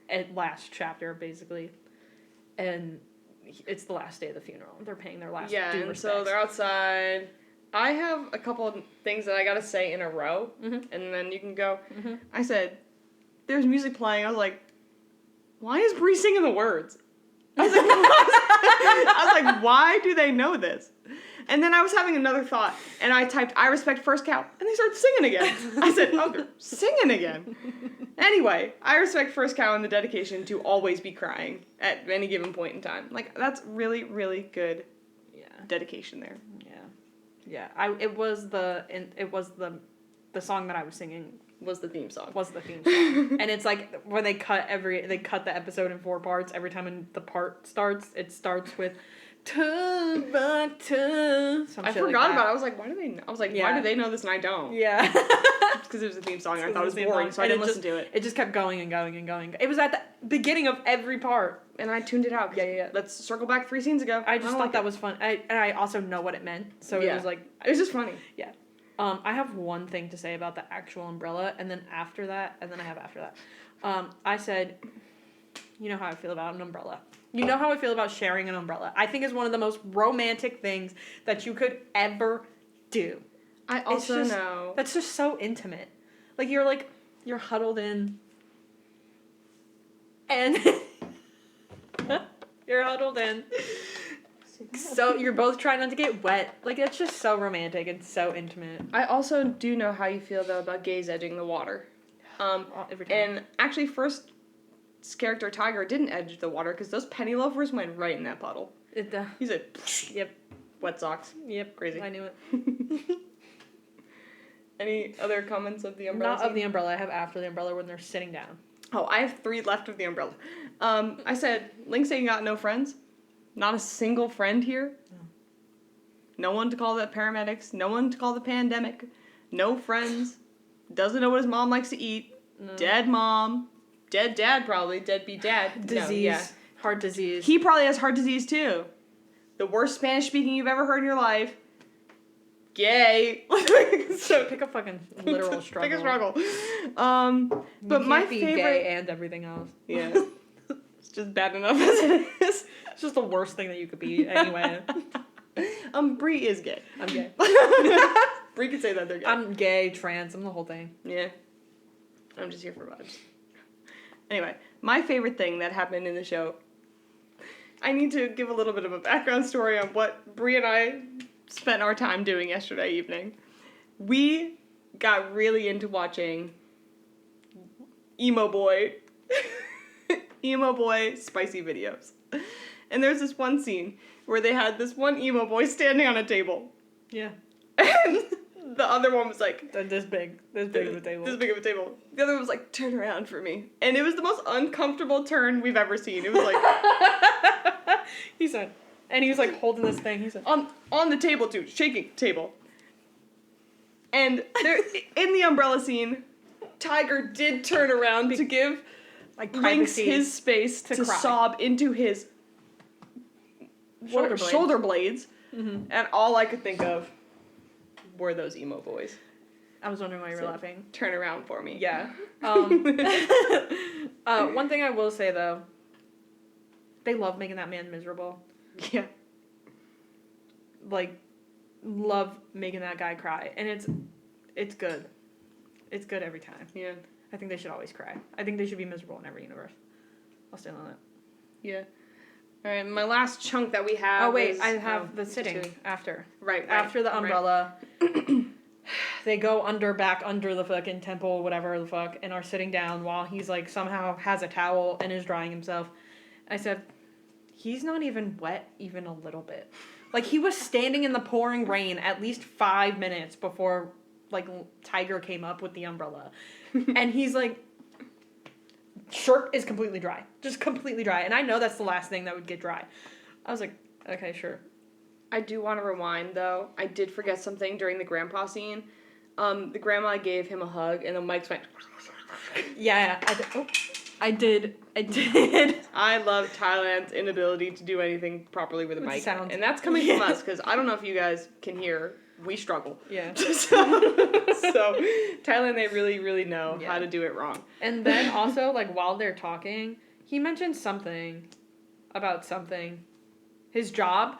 at last chapter, basically. And it's the last day of the funeral. They're paying their last due respects. So they're outside. I have a couple of things that I gotta say in a row, mm-hmm. and then you can go. Mm-hmm. I said, there's music playing. I was like, why is Brie singing the words? I was like, why do they know this? And then I was having another thought, and I typed, I respect first cow, and they started singing again. I said, oh, they're singing again. Anyway, I respect first cow and the dedication to always be crying at any given point in time. Like, that's really, really good dedication there. Yeah. It was the song that I was singing. Was the theme song. And it's like, when they cut the episode in 4 parts, every time the part starts, it starts with turn back to. I forgot about it. I was like, why do they know? I was like, why do they know this and I don't? Yeah. Because it was a theme song and I thought it was boring, so I didn't listen to it. It just kept going and going and going. It was at the beginning of every part. And I tuned it out. Yeah. Let's circle back 3 scenes ago. I just thought that was fun. And I also know what it meant, so it was like... It was just funny. Yeah. I have one thing to say about the actual umbrella, and then after that. I said, you know how I feel about an umbrella. You know how I feel about sharing an umbrella. I think it's one of the most romantic things that you could ever do. I also know. That's just so intimate. Like, you're huddled in. And you're huddled in. So you're both trying not to get wet. Like, it's just so romantic and so intimate. I also do know how you feel, though, about gays edging the water. Every time. And actually, first character Tiger didn't edge the water because those penny loafers went right in that puddle. He said, yep. Wet socks. Yep. Crazy. I knew it. Any other comments of the umbrella? Not of the umbrella. I have after the umbrella when they're sitting down. Oh, I have 3 left of the umbrella. I said, Link saying got no friends. Not a single friend here. No one to call the paramedics. No one to call the pandemic. No friends. Doesn't know what his mom likes to eat. No. Dead mom. Dead dad, probably. Deadbeat dad. Disease. No, yeah. Heart disease. He probably has heart disease, too. The worst Spanish speaking you've ever heard in your life. Gay. So pick a fucking literal struggle. Pick a struggle. But you my can't be favorite... gay and everything else. Yeah. It's just bad enough as it is. It's just the worst thing that you could be anyway. Brie is gay. I'm gay. Brie could say that they're gay. I'm gay, trans, I'm the whole thing. Yeah. I'm just here for vibes. Anyway, my favorite thing that happened in the show, I need to give a little bit of a background story on what Brie and I spent our time doing yesterday evening. We got really into watching Emo Boy spicy videos. And there's this one scene where they had this one emo boy standing on a table. Yeah. And the other one was like... This big of a table. This big of a table. The other one was like, turn around for me. And it was the most uncomfortable turn we've ever seen. It was like... He said... And he was like holding this thing. He said... On the table, too. Shaking table. And there, in the umbrella scene, Tiger did turn around to give Lynx his space to sob into his shoulder blades. Mm-hmm. And all I could think of were those emo boys. I was wondering why you were laughing. Turn around for me. Yeah. One thing I will say, though, they love making that man miserable. Yeah. Like, love making that guy cry. And it's good. It's good every time. Yeah. I think they should always cry. I think they should be miserable in every universe. I'll stand on that. Yeah. All right, my last chunk that we have. Oh wait, I have the sitting after. Right. After the umbrella, they go back under the fucking temple, whatever the fuck, and are sitting down while he's like somehow has a towel and is drying himself. I said, he's not even wet even a little bit. Like, he was standing in the pouring rain at least 5 minutes before like Tiger came up with the umbrella, and he's like. Shirt is completely dry. Just completely dry. And I know that's the last thing that would get dry. I was like, okay, sure. I do want to rewind, though. I did forget something during the grandpa scene. The grandma gave him a hug, and the mics went... Yeah, I did. I love Thailand's inability to do anything properly with a mic. Sounds. And that's coming from us, because I don't know if you guys can hear. We struggle. Yeah. So Thailand, they really, really know how to do it wrong. And then also, like, while they're talking, he mentioned something about something. His job.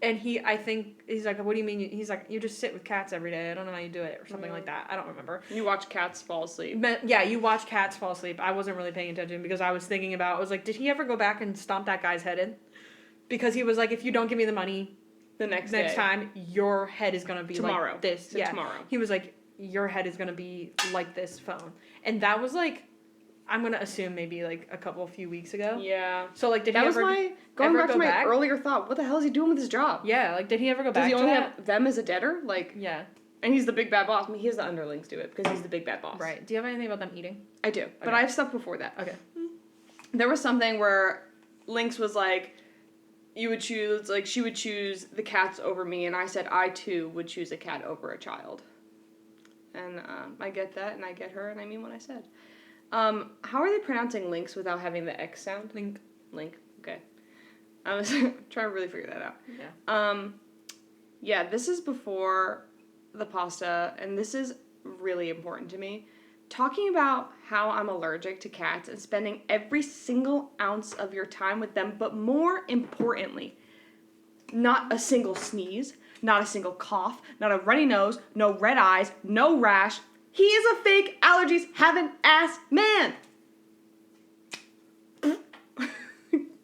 And I think, he's like, what do you mean? He's like, you just sit with cats every day. I don't know how you do it, or something like that. I don't remember. You watch cats fall asleep. But, yeah, you watch cats fall asleep. I wasn't really paying attention because I was thinking about, I was like, did he ever go back and stomp that guy's head in? Because he was like, if you don't give me the money the next time, your head is going to be tomorrow. like this. So yeah. Tomorrow. He was like, your head is going to be like this phone. And that was like, I'm going to assume maybe like a few weeks ago. Yeah. So like, did that he was ever going back to my back? earlier thought, what the hell is he doing with his job? Yeah, like, did he ever go back Does he to only that? have them as a debtor? Like, Yeah. And he's the big bad boss. I mean, he has the underlings do it because he's the big bad boss. Right. Do you have anything about them eating? I do. But Okay. I have stuff before that. Okay. There was something where Lynx was like, she would choose the cats over me, and I said I too would choose a cat over a child. And I get that, and I get her, and I mean what I said. How are they pronouncing Lynx without having the X sound? Link. Okay. I was trying to really figure that out. Yeah. Yeah, this is before the pasta, and this is really important to me. Talking about how I'm allergic to cats and spending every single ounce of your time with them, but more importantly, not a single sneeze, not a single cough, not a runny nose, no red eyes, no rash. He is a fake allergies having ass man.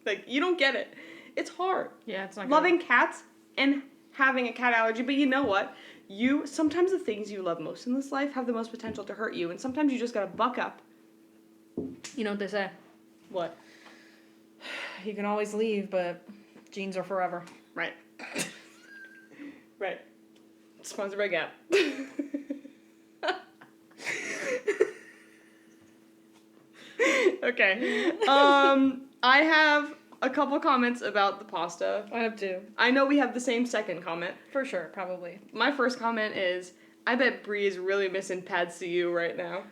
Like, you don't get it. It's hard. Yeah, it's not Loving cats and having a cat allergy, but you know what? Sometimes the things you love most in this life have the most potential to hurt you, and sometimes you just gotta buck up. You know what they say? What? You can always leave, but jeans are forever. Right. Right. Sponsored by Gap. Okay. I have a couple comments about the pasta. I have two. I know we have the same second comment. For sure, probably. My first comment is, I bet Bree is really missing Pad CU right now.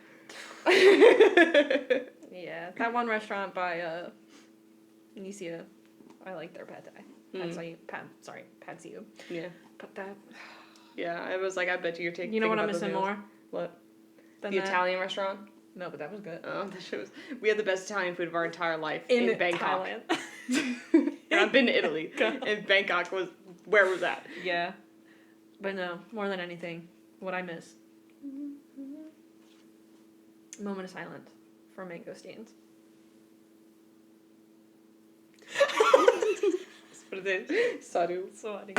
Yeah, that one restaurant by Inicia, I like their pad thai. Pad see you. Yeah. But that. Yeah, I was like, I bet you're taking. You know what I'm missing more? What? Than The that? Italian restaurant. No, but that was good. Oh, that shit was. We had the best Italian food of our entire life In Bangkok. Thailand. And I've been to Italy, and Bangkok was where was that? Yeah. But no, more than anything, what I miss. Moment of silence for mangosteens. That's what it is. Sadu. Sorry.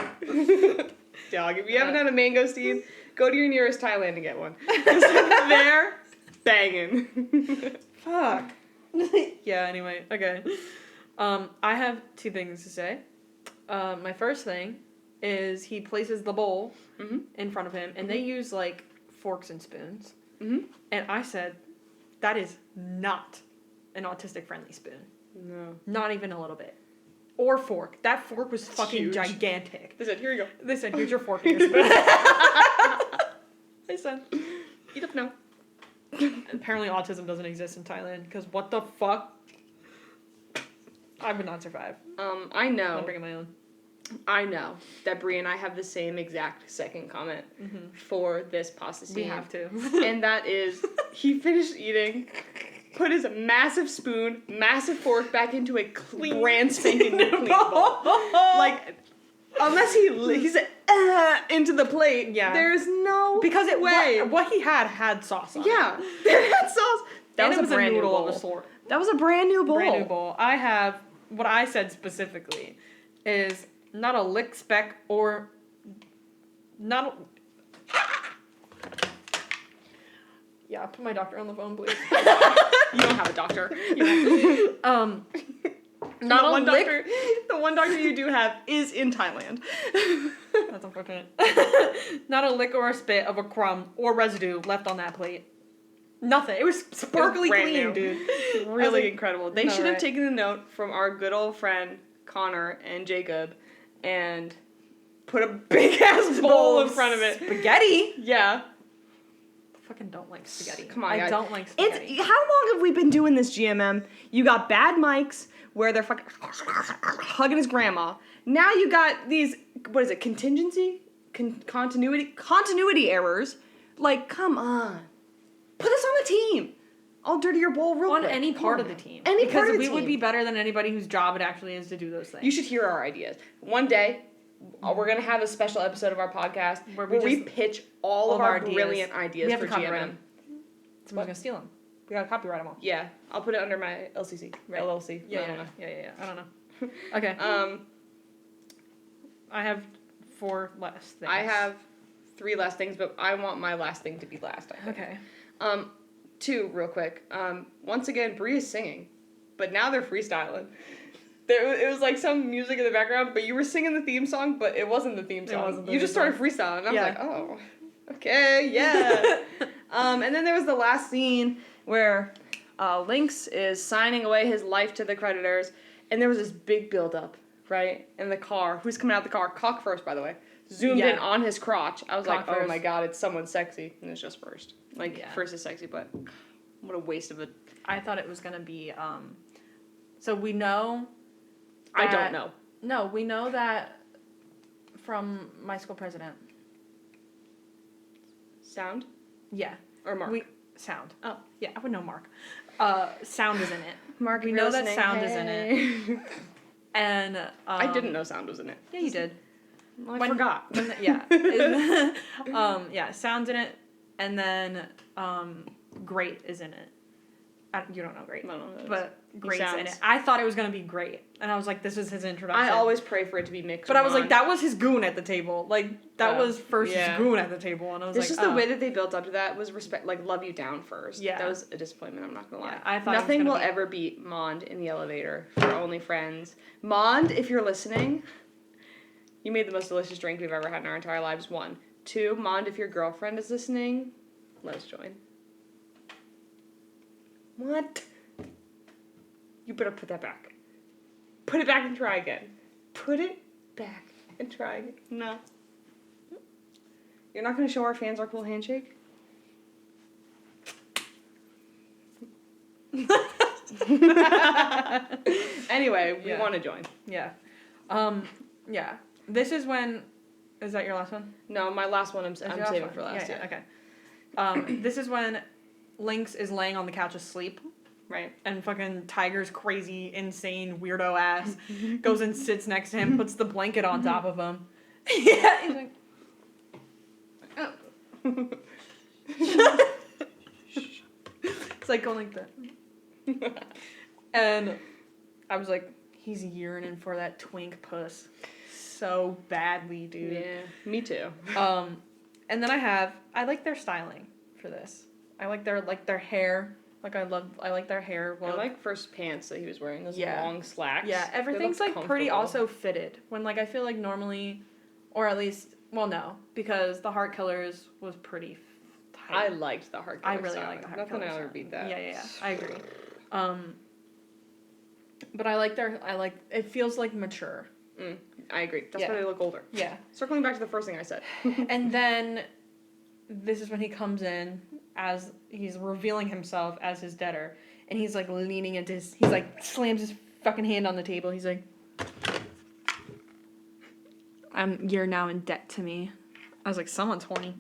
Dog, if you haven't had a mangosteen, go to your nearest Thailand and get one. They're banging. Fuck. Yeah, anyway, okay. I have two things to say. My first thing is he places the bowl in front of him, and they use, like, forks and spoons. Mm-hmm. And I said, that is not an autistic-friendly spoon. No. Not even a little bit. Or fork. That fork was fucking huge. gigantic. They said, here you go. They said, here's your fork and your spoon. I said, Eat up now. apparently autism doesn't exist in Thailand, because what the fuck? I would not survive. I know. I'm bringing my own. I know that Brie and I have the same exact second comment for this pasta scene. We have to. And that is, he finished eating, put his massive spoon, massive fork back into a brand spanking new clean bowl. Like, unless he's into the plate, there's no because way. What he had sauce on it. Yeah, it had sauce. That And was a brand new noodle bowl. of a sort. That was a brand new bowl. Brand new bowl. I have, what I said specifically is not a lick speck or not a... Yeah, put my doctor on the phone, please. You don't have a doctor. Not a lick... doctor. The one doctor you do have is in Thailand. That's unfortunate. Not a lick or a spit of a crumb or residue left on that plate. Nothing. It was sparkly brand clean, new. dude. Really incredible. They should have right. taken a note from our good old friend Connor and Jacob and put a big ass bowl in front of it. Spaghetti? Yeah. I fucking don't like spaghetti. Come on, I guys. don't like spaghetti. How long have we been doing this, GMM? You got bad mics where they're fucking hugging his grandma. Now you got these, what is it, contingency? Continuity errors. Like, come on. Put us on the team. I'll dirty your bowl real quick. On any part of the team. Any part of the we team. would be better than anybody whose job it actually is to do those things. You should hear our ideas. One day, we're gonna have a special episode of our podcast Where where we just- pitch all of our brilliant ideas We have for to copyright GMM. them. Someone's gonna steal them. We gotta copyright them all. Yeah, I'll put it under my LCC. Right. LLC. Yeah, I don't know. yeah. I don't know. Okay. I have 4 last things. I have 3 last things, but I want my last thing to be last. I think. Okay. 2 real quick. Once again, Bree is singing, but now they're freestyling. It was like some music in the background, but you were singing the theme song, but it wasn't the theme song. You just started freestyling, and I was like, oh, okay, yeah. And then there was the last scene where Lynx is signing away his life to the creditors, and there was this big buildup, right, in the car. Who's coming out the car? Cock first, by the way. Zoomed in on his crotch. I was Cock like, oh first. my god, it's someone sexy. And it's just first. First is sexy, but what a waste of a... I thought it was gonna be, so we know... I don't know. No, we know that from My School President. Sound? Yeah. Or Mark? Sound. Oh. Yeah, I would know Mark. Sound is in it. Mark, we know that Sound is in it. And I didn't know Sound was in it. Yeah, you did. Well, I forgot. Yeah, Sound's in it, and then Great is in it. You don't know Great. No, but Great's in it. I thought it was gonna be Great, and I was like, this is his introduction. I always pray for it to be mixed. But I was like, that was his goon at the table. Like, that was first his goon at the table, and I was it's like, just the way that they built up to that was respect, like love you down first. Yeah, that was a disappointment. I'm not gonna lie. Yeah, I thought nothing will ever beat Mond in the elevator for Only Friends. Mond, if you're listening, you made the most delicious drink we've ever had in our entire lives. 1, 2, Mond, if your girlfriend is listening, let us join. What? You better put that back. Put it back and try again. Put it back and try again. No. You're not going to show our fans our cool handshake? Anyway, we want to join. Yeah. Yeah. This is when... Is that your last one? No, my last one I'm saving for last. Yeah, okay. This is when Lynx is laying on the couch asleep. Right. And fucking Tiger's crazy, insane, weirdo ass goes and sits next to him, puts the blanket on top of him. Yeah, he's like... Oh. It's like going like that. And I was like, he's yearning for that twink puss so badly, dude. Yeah, me too. And then I like their styling for this. I like their hair. Like I like their hair. I like first pants that he was wearing. Those long slacks. Yeah, everything's like pretty also fitted. When like I feel like normally, or at least, well no, because the Heart Killers was pretty tight. I liked the Heart Killers. I really liked the Heart Killers. Nothing ever beat that. Yeah. I agree. But I like it feels like mature. I agree. That's why they look older. Yeah. Circling back to the first thing I said. And then this is when he comes in as he's revealing himself as his debtor, and he's like leaning into he's like slams his fucking hand on the table. He's like, you're now in debt to me. I was like, someone's horny.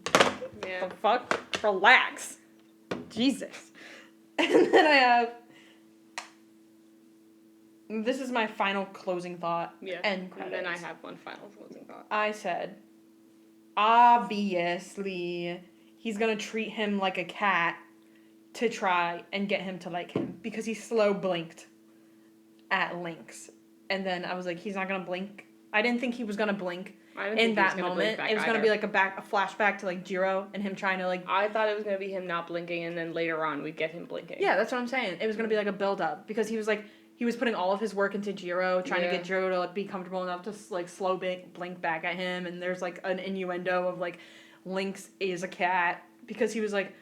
Yeah. The fuck? Relax. Jesus. And then I have, this is my final closing thought. Yeah. End credits. And then I have one final closing thought. I said, obviously, he's gonna treat him like a cat to try and get him to like him because he slow blinked at Lynx. And then I was like, he's not gonna blink. I didn't think he was gonna blink in that moment. It was gonna be like a flashback to like Jiro and him trying to like. I thought it was gonna be him not blinking, and then later on we'd get him blinking. Yeah, that's what I'm saying. It was gonna be like a build up because he was putting all of his work into Jiro, trying to get Jiro to like be comfortable enough to like slow blink back at him, and there's like an innuendo of like Lynx is a cat because he was like,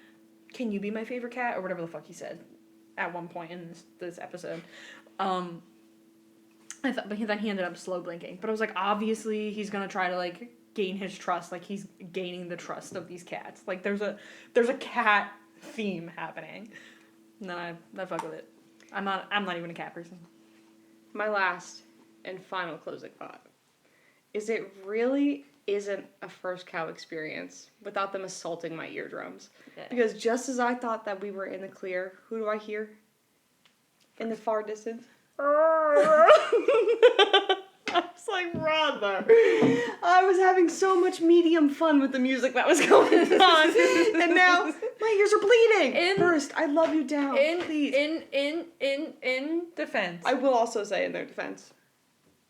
"Can you be my favorite cat?" or whatever the fuck he said at one point in this episode. I thought, but then he ended up slow blinking. But I was like, obviously he's gonna try to like gain his trust, like he's gaining the trust of these cats. Like there's a cat theme happening. And then I fuck with it. I'm not even a cat person. My last and final closing thought is it really isn't a first cow experience without them assaulting my eardrums. Yeah. Because just as I thought that we were in the clear, who do I hear? In the far distance? I was like, brother. I was having so much medium fun with the music that was going on. And now my ears are bleeding. First, I love you down. Please. In defense. I will also say in their defense.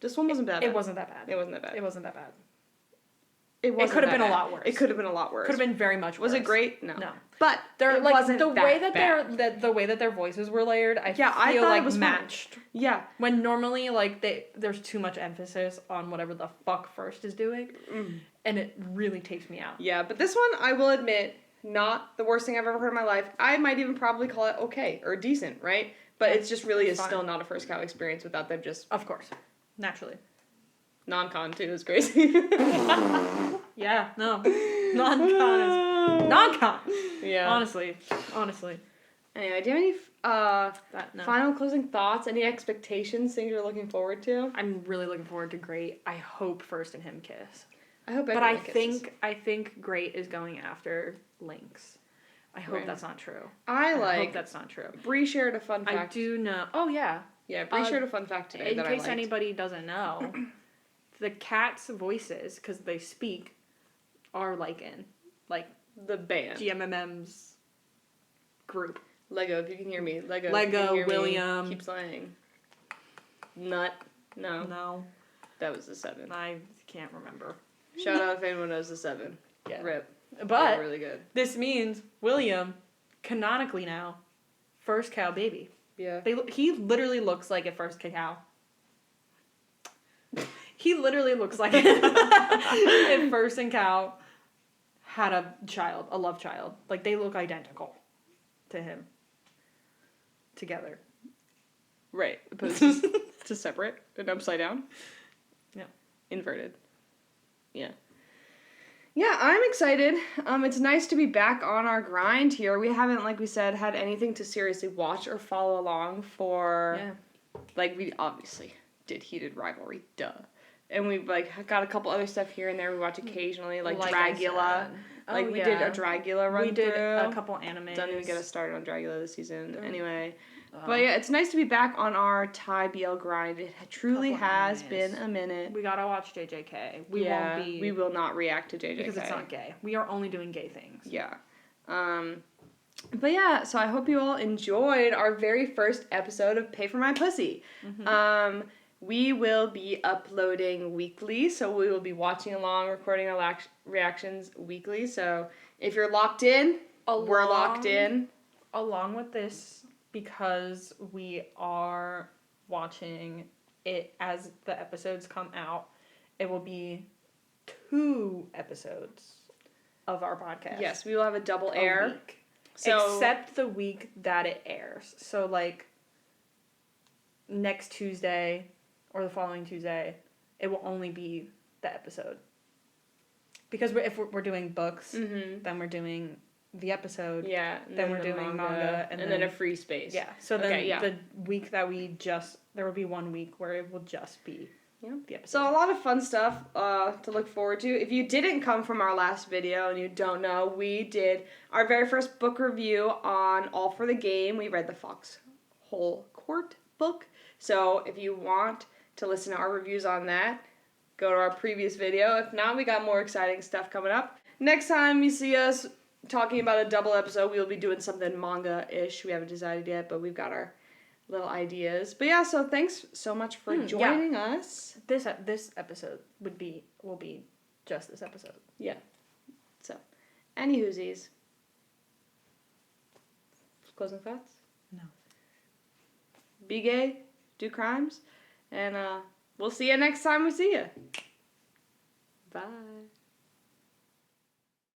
This one wasn't bad. It wasn't that bad. It wasn't that bad. It wasn't that bad. It could have been a lot worse. It could have been a lot worse. Could have been very much worse. Was it great? No. No. But They're it like wasn't the that way that bad. the way that their voices were layered, I Yeah, I feel thought like it was matched. fun. Yeah. When normally like there's too much emphasis on whatever the fuck first is doing, and it really takes me out. Yeah, but this one I will admit, not the worst thing I've ever heard in my life. I might even probably call it okay or decent, right? But it's just really is still not a first cow experience without them just Of course. Naturally. non-con too is crazy. Yeah, no. Non-con is non-con. Yeah. Honestly. Anyway, do you have any final closing thoughts? Any expectations? Things you're looking forward to? I'm really looking forward to Great. I hope First and him kiss. I hope. But I think Great is going after Lynx. I hope that's not true. I hope that's not true. Bree shared a fun fact. I do know. Oh yeah. Yeah, Bree shared a fun fact today that I liked. In case anybody doesn't know, the cats' voices, because they speak, are Lycan. Like the band. GMMM's group. Lego, if you can hear me. Lego, William. Keep slaying. Nut. No. No. That was the 7. I can't remember. Shout out if anyone knows the 7. Yeah. Rip. But they're really good. This means William, canonically now, first cow baby. Yeah. He literally looks like a first cow. He literally looks like if First and Cow had a child, a love child. Like, they look identical to him. Together. Right. Opposed to separate and upside down. Yeah. Inverted. Yeah. Yeah, I'm excited. It's nice to be back on our grind here. We haven't, like we said, had anything to seriously watch or follow along for. Yeah. Like, we obviously did Heated Rivalry, duh. And we've, like, got a couple other stuff here and there we watch occasionally, like Dragula. Like, we did a Dragula run. We did a couple animes. Don't even get us started on Dragula this season. Anyway. But yeah, it's nice to be back on our Thai BL grind. It truly has been a minute. We gotta watch JJK. We will not react to JJK. Because it's not gay. We are only doing gay things. Yeah. But yeah, so I hope you all enjoyed our very first episode of Pay for My Pussy. Mm-hmm. We will be uploading weekly, so we will be watching along, recording our reactions weekly. So if you're locked in, we're locked in. Along with this, because we are watching it as the episodes come out, it will be 2 episodes of our podcast. Yes, we will have a double air. Week. So, except the week that it airs. So, like, next Tuesday or the following Tuesday, it will only be the episode. Because if we're doing books, then we're doing the episode. Yeah. Then we're doing manga. And then a free space. Yeah. So then the week that there will be 1 week where it will just be the episode. So a lot of fun stuff to look forward to. If you didn't come from our last video and you don't know, we did our very first book review on All for the Game. We read the Foxhole Court book. So if you want to listen to our reviews on that, go to our previous video. If not, we got more exciting stuff coming up. Next time you see us talking about a double episode, we'll be doing something manga-ish. We haven't decided yet, but we've got our little ideas. But yeah, so thanks so much for joining us. This episode will be just this episode. Yeah. So, any whoosies. Closing thoughts? No. Be gay, do crimes, and we'll see you next time we see you. Bye.